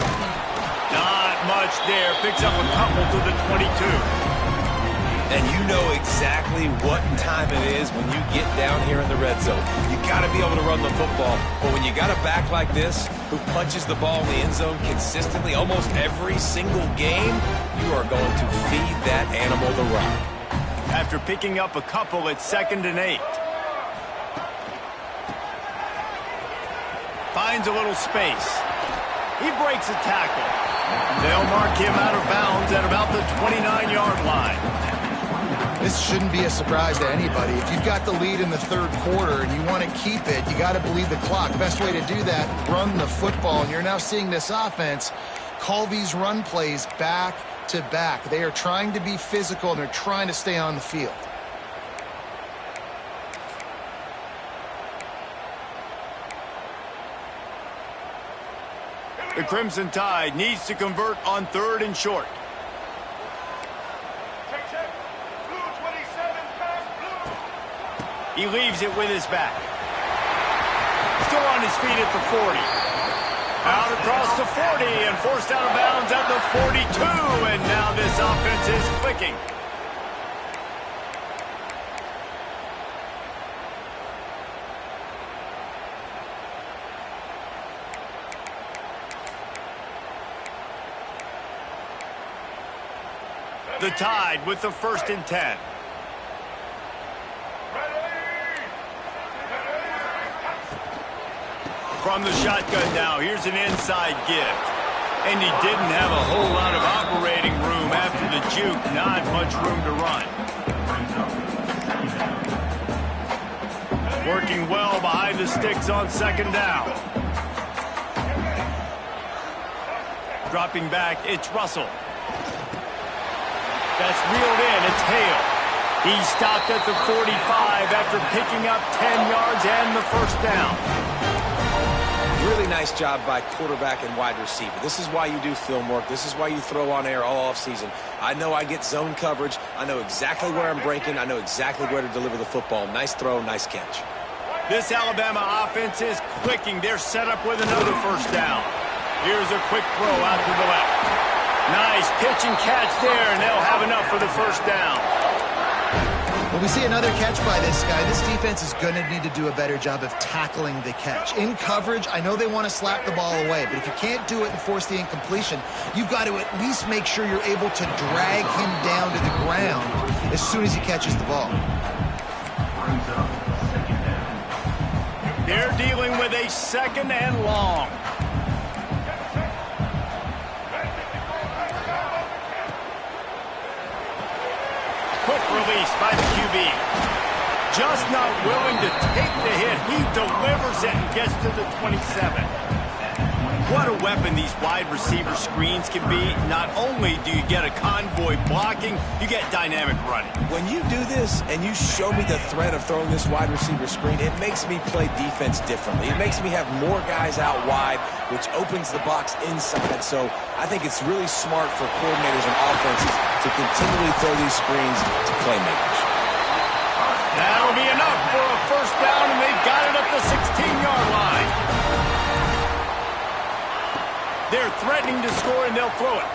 Not much there. Picks up a couple to the 22. And you know exactly what time it is when you get down here in the red zone. You got to be able to run the football. But when you got a back like this who punches the ball in the end zone consistently almost every single game, you are going to feed that animal the rock. After picking up a couple, it's 2nd and 8. Finds a little space. He breaks a tackle. They'll mark him out of bounds at about the 29-yard line. This shouldn't be a surprise to anybody. If you've got the lead in the 3rd quarter and you want to keep it, you got to bleed the clock. Best way to do that, run the football. And you're now seeing this offense call these run plays back to back. They are trying to be physical, and they're trying to stay on the field. The Crimson Tide needs to convert on 3rd and short. He leaves it with his back. Still on his feet at the 40. Out across the 40 and forced out of bounds at the 42. And now this offense is clicking. The Tide with the 1st and 10. From the shotgun now, here's an inside give. And he didn't have a whole lot of operating room after the juke. Not much room to run. Working well behind the sticks on 2nd down. Dropping back, it's Russell. That's reeled in, it's Hale. He stopped at the 45 after picking up 10 yards and the 1st down. Really nice job by quarterback and wide receiver. This is why you do film work. This is why you throw on air all offseason. I know I get zone coverage. I know exactly where I'm breaking. I know exactly where to deliver the football. Nice throw, nice catch. This Alabama offense is clicking. They're set up with another 1st down. Here's a quick throw out to the left. Nice pitch and catch there, and they'll have enough for the 1st down. When we see another catch by this guy, this defense is going to need to do a better job of tackling the catch. In coverage, I know they want to slap the ball away, but if you can't do it and force the incompletion, you've got to at least make sure you're able to drag him down to the ground as soon as he catches the ball. They're dealing with a 2nd and long. Quick release by the QB. Just not willing to take the hit. He delivers it and gets to the 27. What a weapon these wide receiver screens can be. Not only do you get a convoy blocking, you get dynamic running. When you do this and you show me the threat of throwing this wide receiver screen, it makes me play defense differently. It makes me have more guys out wide, which opens the box inside. So I think it's really smart for coordinators and offenses to continually throw these screens to playmakers. That'll be enough for a 1st down, and they've got it at the 16-yard line. They're threatening to score, and they'll throw it.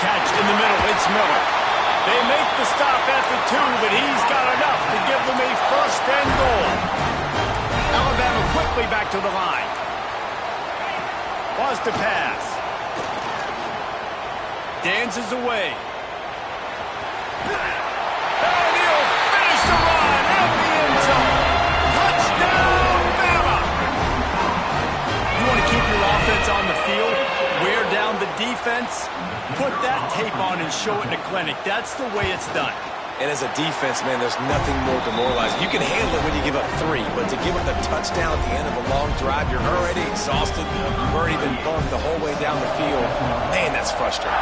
Catch in the middle. It's Miller. They make the stop at the 2, but he's got enough to give them a 1st and goal. Alabama quickly back to the line. Wants to pass. Dances away. And he'll finish the run at the end zone. Touchdown, Bama! You want to keep your offense on the field, wear down the defense, put that tape on and show it in the clinic. That's the way it's done. And as a defense, man, there's nothing more demoralizing. You can handle it when you give up 3, but to give up the touchdown at the end of a long drive, you're already exhausted. You've already been burned the whole way down the field. Man, that's frustrating.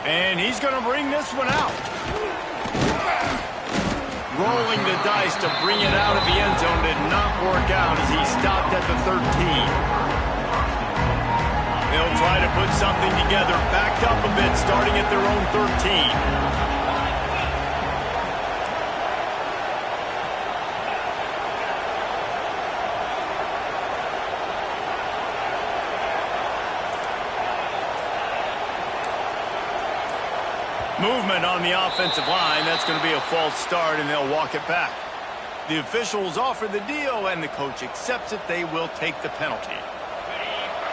And he's going to bring this one out. Rolling the dice to bring it out of the end zone did not work out as he stopped at the 13. They'll try to put something together, backed up a bit, starting at their own 13. Movement on the offensive line. That's going to be a false start, and they'll walk it back. The officials offer the deal, and the coach accepts it. They will take the penalty.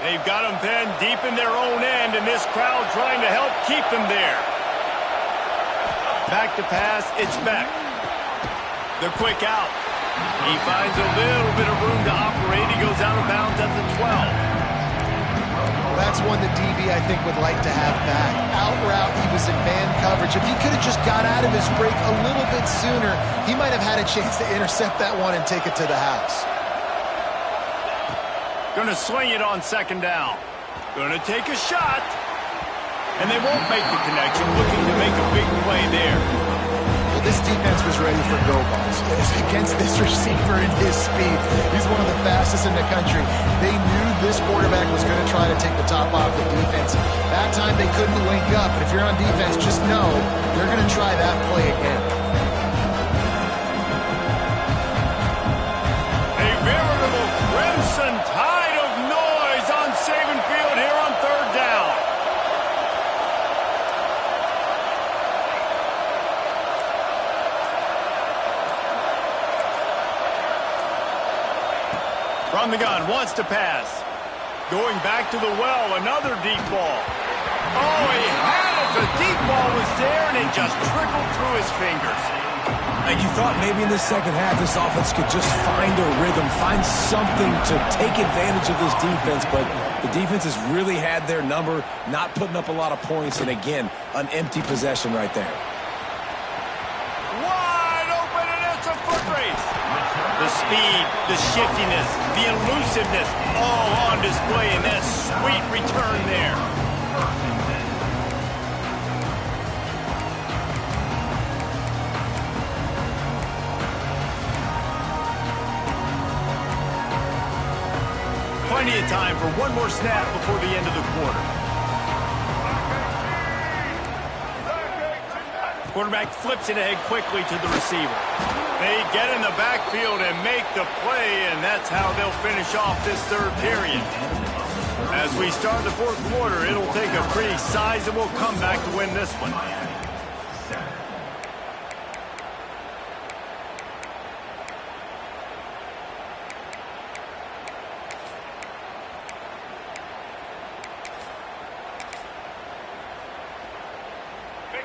They've got them pinned deep in their own end, and this crowd trying to help keep them there. Back to pass, it's Beck. The quick out. He finds a little bit of room to operate. He goes out of bounds at the 12. That's one the DB, I think, would like to have back. Out route, he was in man coverage. If he could have just got out of his break a little bit sooner, he might have had a chance to intercept that one and take it to the house. Gonna swing it on second down. Gonna take a shot. And they won't make the connection, looking to make a big play there. Well, this defense was ready for go balls. Against this receiver and his speed, he's one of the fastest in the country. They knew this quarterback was going to try to take the top off the defense. That time they couldn't link up, but if you're on defense, just know they're going to try that play again. A veritable crimson tide of noise on Saban Field here on third down. From the gun, wants to pass. Going back to the well, another deep ball. Oh, he had it. The deep ball was there, and it just trickled through his fingers. And you thought maybe in the second half this offense could just find a rhythm, find something to take advantage of this defense, but the defense has really had their number, not putting up a lot of points, and again, an empty possession right there. Wide open, and it's a foot race. The speed, the shiftiness, the elusiveness, all on display in that sweet return there. Plenty of time for one more snap before the end of the quarter. Quarterback flips it ahead quickly to the receiver. They get in the backfield and make the play, and that's how they'll finish off this third period. As we start the fourth quarter, it'll take a pretty sizable comeback to win this one.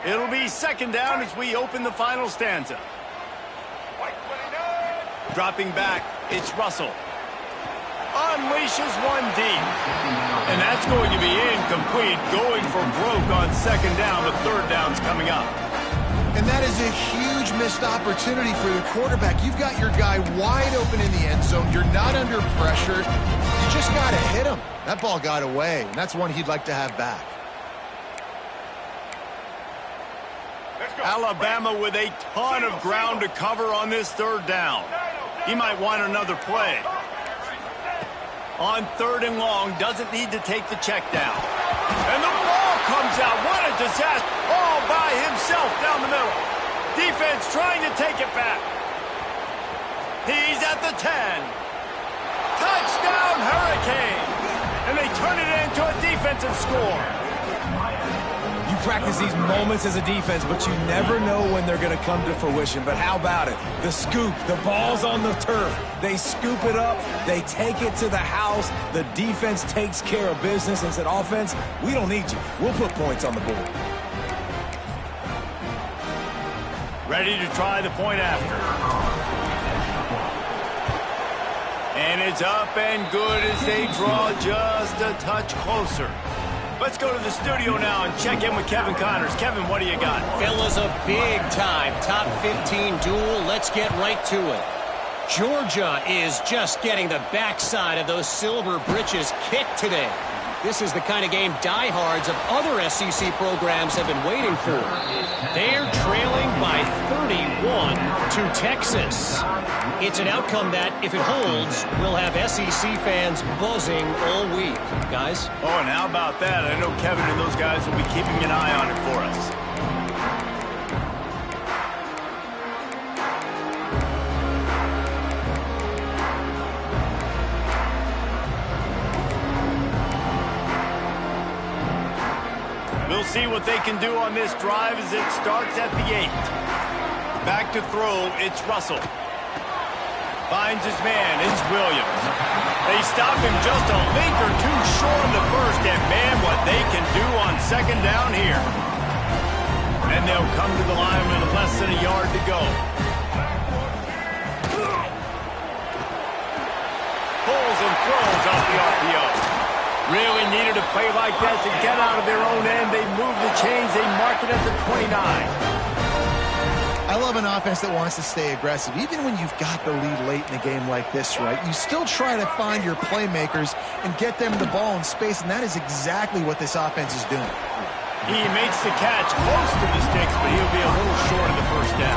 It'll be second down as we open the final stanza. Dropping back, it's Russell. Unleashes one deep. And that's going to be incomplete, going for broke on second down, but third down's coming up. And that is a huge missed opportunity for the quarterback. You've got your guy wide open in the end zone. You're not under pressure. You just got to hit him. That ball got away, and that's one he'd like to have back. Alabama with a ton of ground to cover on this third down. He might want another play. On third and long, doesn't need to take the check down. And the ball comes out. What a disaster. All by himself down the middle. Defense trying to take it back. He's at the 10. Touchdown, Hurricane. And they turn it into a defensive score. You practice these moments as a defense, but you never know when they're going to come to fruition. But how about it? The scoop, the ball's on the turf. They scoop it up. They take it to the house. The defense takes care of business and said, offense, we don't need you. We'll put points on the board. Ready to try the point after. And it's up and good as they draw just a touch closer. Let's go to the studio now and check in with Kevin Connors. Kevin, what do you got? Fellas, a big-time top 15 duel. Let's get right to it. Georgia is just getting the backside of those silver britches kicked today. This is the kind of game diehards of other SEC programs have been waiting for. They're trailing by 31 to Texas. It's an outcome that, if it holds, will have SEC fans buzzing all week. Guys? Oh, and how about that? I know Kevin and those guys will be keeping an eye on it for us. We'll see what they can do on this drive as it starts at the 8. Back to throw, it's Russell. Finds his man, it's Williams. They stop him just a link or two short in the first, and man, what they can do on second down here. And they'll come to the line with less than a yard to go. Pulls and throws off the RPO. Really needed a play like that to get out of their own end. They move the chains. They mark it at the 29. I love an offense that wants to stay aggressive. Even when you've got the lead late in a game like this, right, you still try to find your playmakers and get them the ball in space, and that is exactly what this offense is doing. He makes the catch close to the sticks, but he'll be a little short of the first down.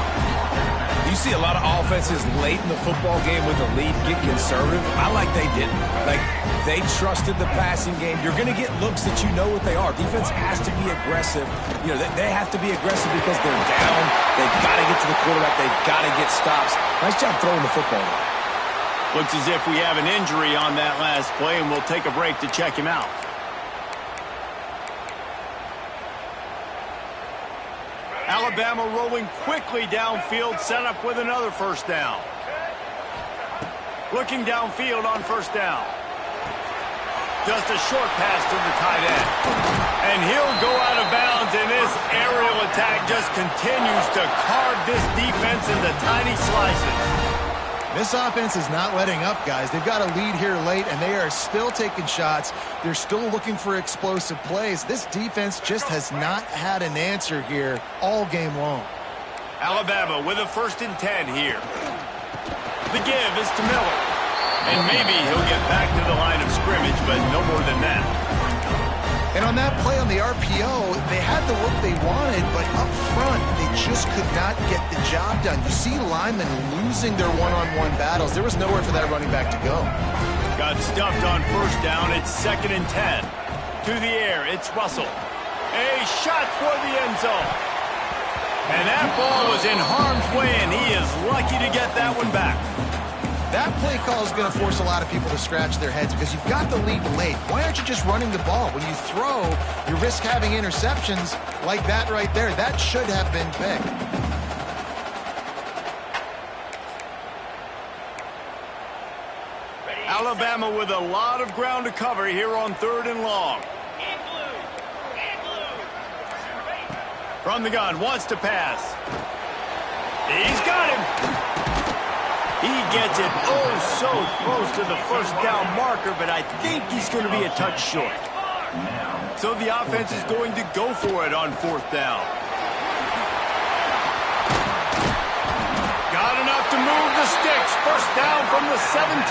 You see a lot of offenses late in the football game with the lead get conservative. I like they didn't. Like, they trusted the passing game. You're going to get looks that you know what they are. Defense has to be aggressive. You know, they have to be aggressive because they're down. They've got to get to the quarterback. They've got to get stops. Nice job throwing the football. Looks as if we have an injury on that last play, and we'll take a break to check him out. Alabama rolling quickly downfield, set up with another first down. Looking downfield on first down. Just a short pass to the tight end. And he'll go out of bounds, and this aerial attack just continues to carve this defense into tiny slices. This offense is not letting up, guys. They've got a lead here late, and they are still taking shots. They're still looking for explosive plays. This defense just has not had an answer here all game long. Alabama with a 1st and 10 here. The give is to Miller. And maybe he'll get back to the line of scrimmage, but no more than that. And on that play on the RPO, they had the look they wanted, but up front, they just could not get the job done. You see linemen losing their one-on-one battles. There was nowhere for that running back to go. Got stuffed on first down. It's 2nd and 10. To the air, it's Russell. A shot for the end zone. And that ball was in harm's way, and he is lucky to get that one back. That play call is going to force a lot of people to scratch their heads because you've got the lead late. Why aren't you just running the ball? When you throw, you risk having interceptions like that right there. That should have been picked. Alabama with a lot of ground to cover here on 3rd and long. From the gun, wants to pass. He's got him. He gets it so close to the first down marker, but I think he's going to be a touch short. So the offense is going to go for it on 4th down. Got enough to move the sticks. First down from the 17.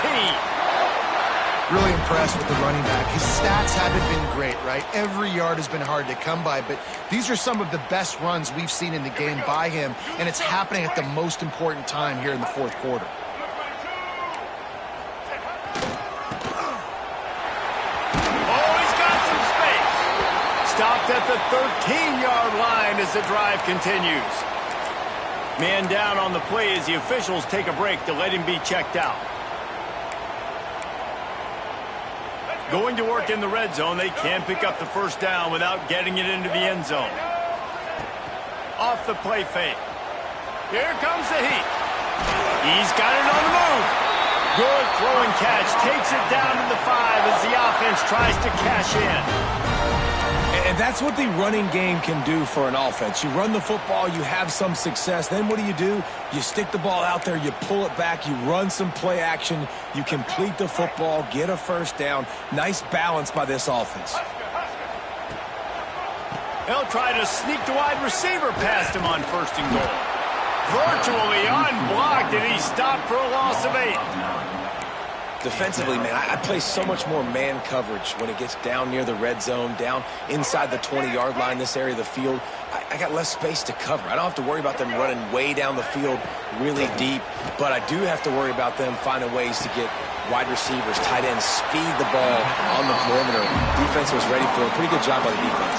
Really impressed with the running back. His stats haven't been great, right? Every yard has been hard to come by, but these are some of the best runs we've seen in the game by him, and it's happening at the most important time here in the 4th quarter. Oh, he's got some space. Stopped at the 13-yard line as the drive continues. Man down on the play as the officials take a break to let him be checked out. Going to work in the red zone, they can't pick up the first down without getting it into the end zone. Off the play fake. Here comes the heat. He's got it on the move. Good throwing catch. Takes it down to the 5 as the offense tries to cash in. And that's what the running game can do for an offense. You run the football, you have some success. Then what do? You stick the ball out there, you pull it back, you run some play action, you complete the football, get a first down. Nice balance by this offense. They'll try to sneak the wide receiver past him on 1st and goal. Virtually unblocked, and he stopped for a loss of 8. Defensively, man, I play so much more man coverage when it gets down near the red zone, down inside the 20-yard line, this area of the field. I got less space to cover. I don't have to worry about them running way down the field really deep, but I do have to worry about them finding ways to get wide receivers, tight ends, speed the ball on the perimeter. Defense was ready for a pretty good job by the defense.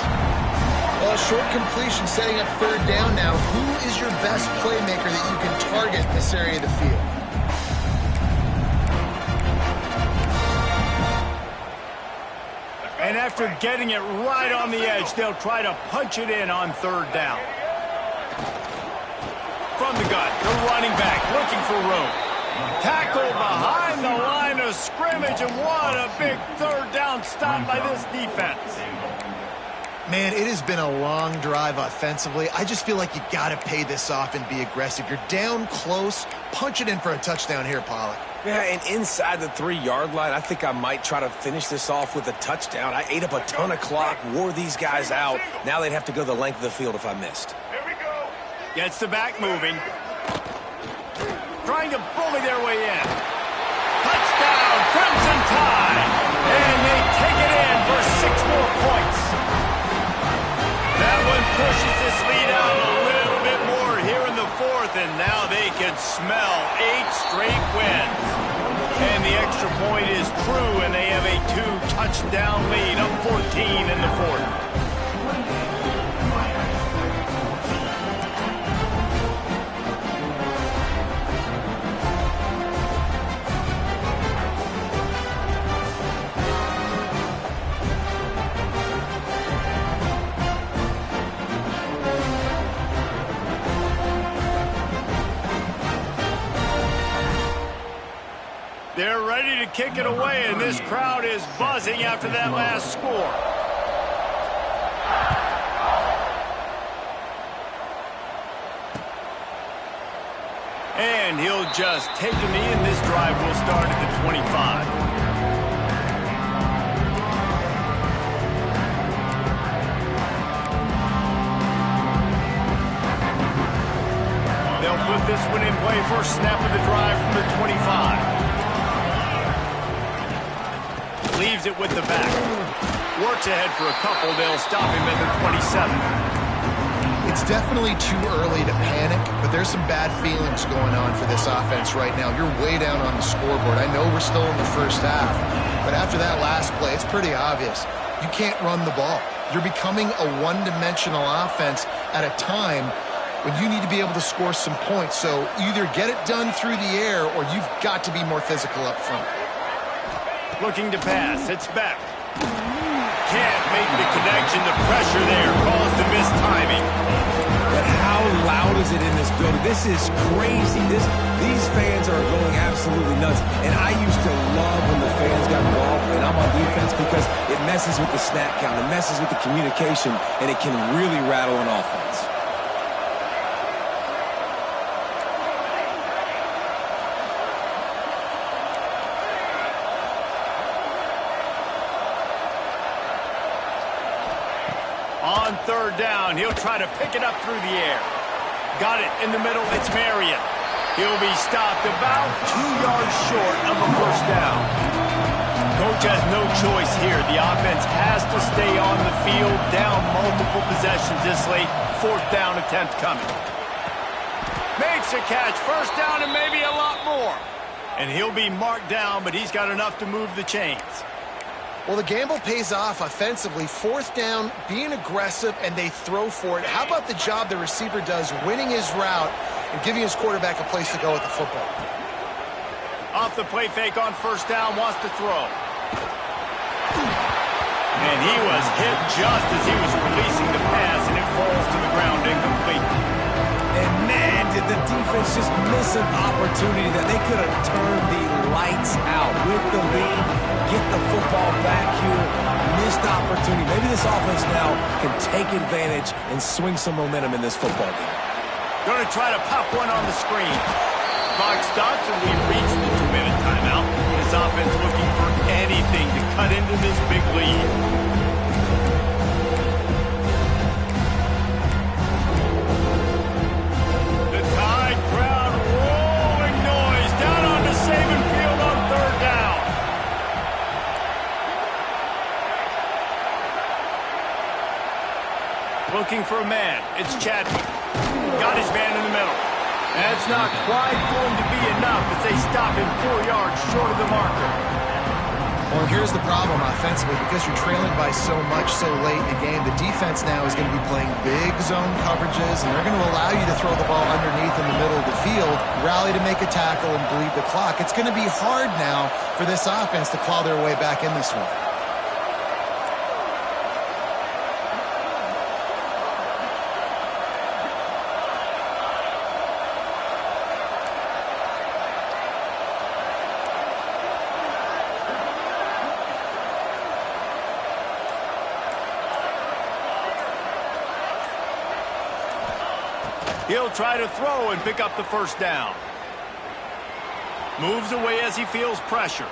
Well, short completion setting up 3rd down now. Who is your best playmaker that you can target in this area of the field? And after getting it right on the edge, they'll try to punch it in on 3rd down. From the gun, the running back looking for room. Tackled behind the line of scrimmage, and what a big 3rd down stop by this defense. Man, it has been a long drive offensively. I just feel like you got to pay this off and be aggressive. You're down close. Punch it in for a touchdown here, Pollack. Yeah, and inside the 3-yard line, I think I might try to finish this off with a touchdown. I ate up a ton of clock, wore these guys out. Now they'd have to go the length of the field if I missed. Gets the back moving. Trying to bully their way in. Touchdown, Crimson Tide! And they take it in for 6 more points. That one pushes this lead out a little bit more here in the 4th, and now they can smell 8 straight wins. And the extra point is true, and they have a 2-touchdown lead, up 14 in the 4th. They're ready to kick it away, and this crowd is buzzing after that last score. And he'll just take a knee, and this drive will start at the 25. They'll put this one in play. First snap of the drive from the 25. Leaves it with the back. Works ahead for a couple. They'll stop him at the 27. It's definitely too early to panic, but there's some bad feelings going on for this offense right now. You're way down on the scoreboard. I know we're still in the first half, but after that last play, it's pretty obvious. You can't run the ball. You're becoming a one-dimensional offense at a time when you need to be able to score some points. So either get it done through the air or you've got to be more physical up front. Looking to pass. It's back. Can't make the connection. The pressure there caused the mistiming. But how loud is it in this building? This is crazy. These fans are going absolutely nuts. And I used to love when the fans got involved, and I'm on defense, because it messes with the snap count. It messes with the communication, and it can really rattle an offense. On 3rd down, he'll try to pick it up through the air. Got it in the middle. It's Marion. He'll be stopped about 2 yards short of a first down. Coach has no choice here. The offense has to stay on the field, down multiple possessions this late. 4th down attempt coming. Makes a catch. First down and maybe a lot more. And he'll be marked down, but he's got enough to move the chains. Well, the gamble pays off offensively. 4th down, being aggressive, and they throw for it. How about the job the receiver does winning his route and giving his quarterback a place to go with the football? Off the play fake on first down, wants to throw. And he was hit just as he was releasing the pass, and it falls to the ground incomplete. And man, did the defense just miss an opportunity that they could have turned the lights out with the lead, get the football back here. Missed opportunity. Maybe this offense now can take advantage and swing some momentum in this football game. Going to try to pop one on the screen. Clock stops, and we've reached the 2-minute timeout. This offense looking for anything to cut into this big lead. Looking for a man. It's Chadwick. Got his man in the middle. That's not quite going to be enough as they stop him 4 yards short of the marker. Well, here's the problem offensively. Because you're trailing by so much so late in the game, the defense now is going to be playing big zone coverages, and they're going to allow you to throw the ball underneath in the middle of the field, rally to make a tackle, and bleed the clock. It's going to be hard now for this offense to claw their way back in this one. He'll try to throw and pick up the first down. Moves away as he feels pressure.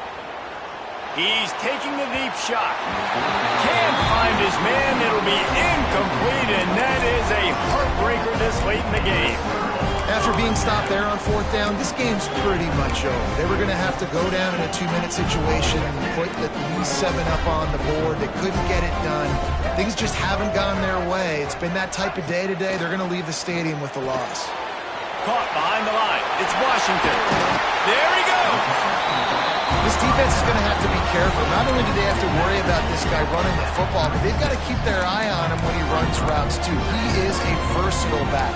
He's taking the deep shot. Can't find his man. It'll be incomplete, and that is a heartbreaker this late in the game. After being stopped there on 4th down, this game's pretty much over. They were going to have to go down in a 2-minute situation and put at least 7 up on the board. They couldn't get it done. Things just haven't gone their way. It's been that type of day today. They're going to leave the stadium with the loss. Caught behind the line. It's Washington. There he goes. This defense is going to have to be careful. Not only do they have to worry about this guy running the football, but they've got to keep their eye on him when he runs routes, too. He is a versatile back.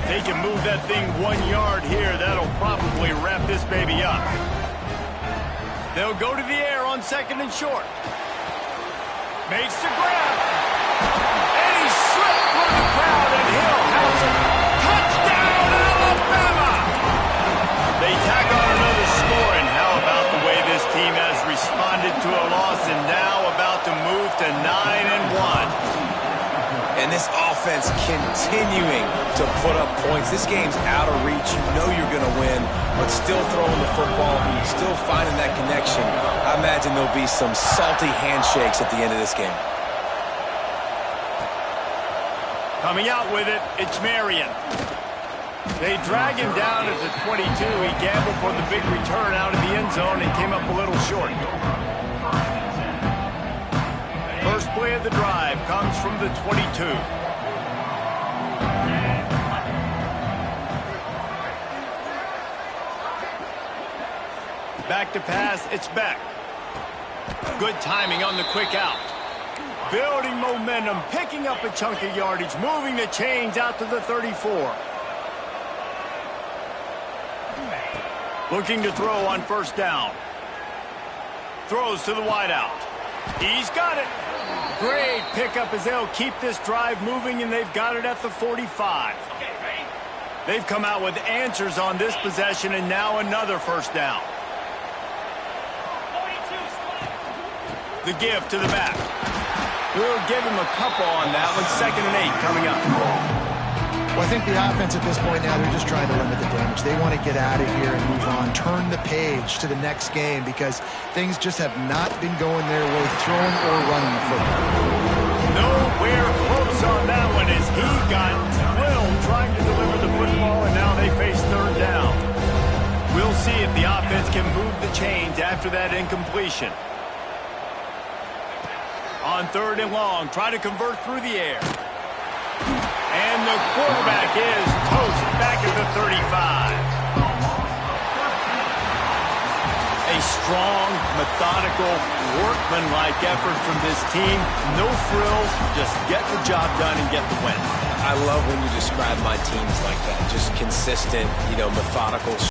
They can move that thing 1 yard here. That'll probably wrap this baby up. They'll go to the air on 2nd and short. Makes the grab. And he slipped through the crowd, and he'll house it. Touchdown, Alabama! They tack on another score, and how about the way this team has responded to a loss and now about to move to 9-1. And this offense continuing to put up points. This game's out of reach. You know you're going to win, but still throwing the football, still finding that connection. I imagine there'll be some salty handshakes at the end of this game. Coming out with it, it's Marion. They drag him down at the 22. He gambled for the big return out of the end zone and came up a little short. First play of the drive comes from the 22. Back to pass, it's Beck. Good timing on the quick out. Building momentum, picking up a chunk of yardage, moving the chains out to the 34. Looking to throw on 1st down. Throws to the wideout. He's got it. Great pickup as they'll keep this drive moving, and they've got it at the 45. They've come out with answers on this possession, and now another 1st down. The give to the back. We'll give him a couple on that one. 2nd and 8 coming up. Well, I think the offense at this point now, they're just trying to limit the damage. They want to get out of here and move on, turn the page to the next game because things just have not been going their way, throwing or running the football. Nowhere close on that one as he got drilled trying to deliver the football, and now they face 3rd down. We'll see if the offense can move the chains after that incompletion. On 3rd and long, try to convert through the air. And the quarterback is toast back at the 35. A strong, methodical, workmanlike effort from this team. No frills, just get the job done and get the win. I love when you describe my teams like that. Just consistent, methodical.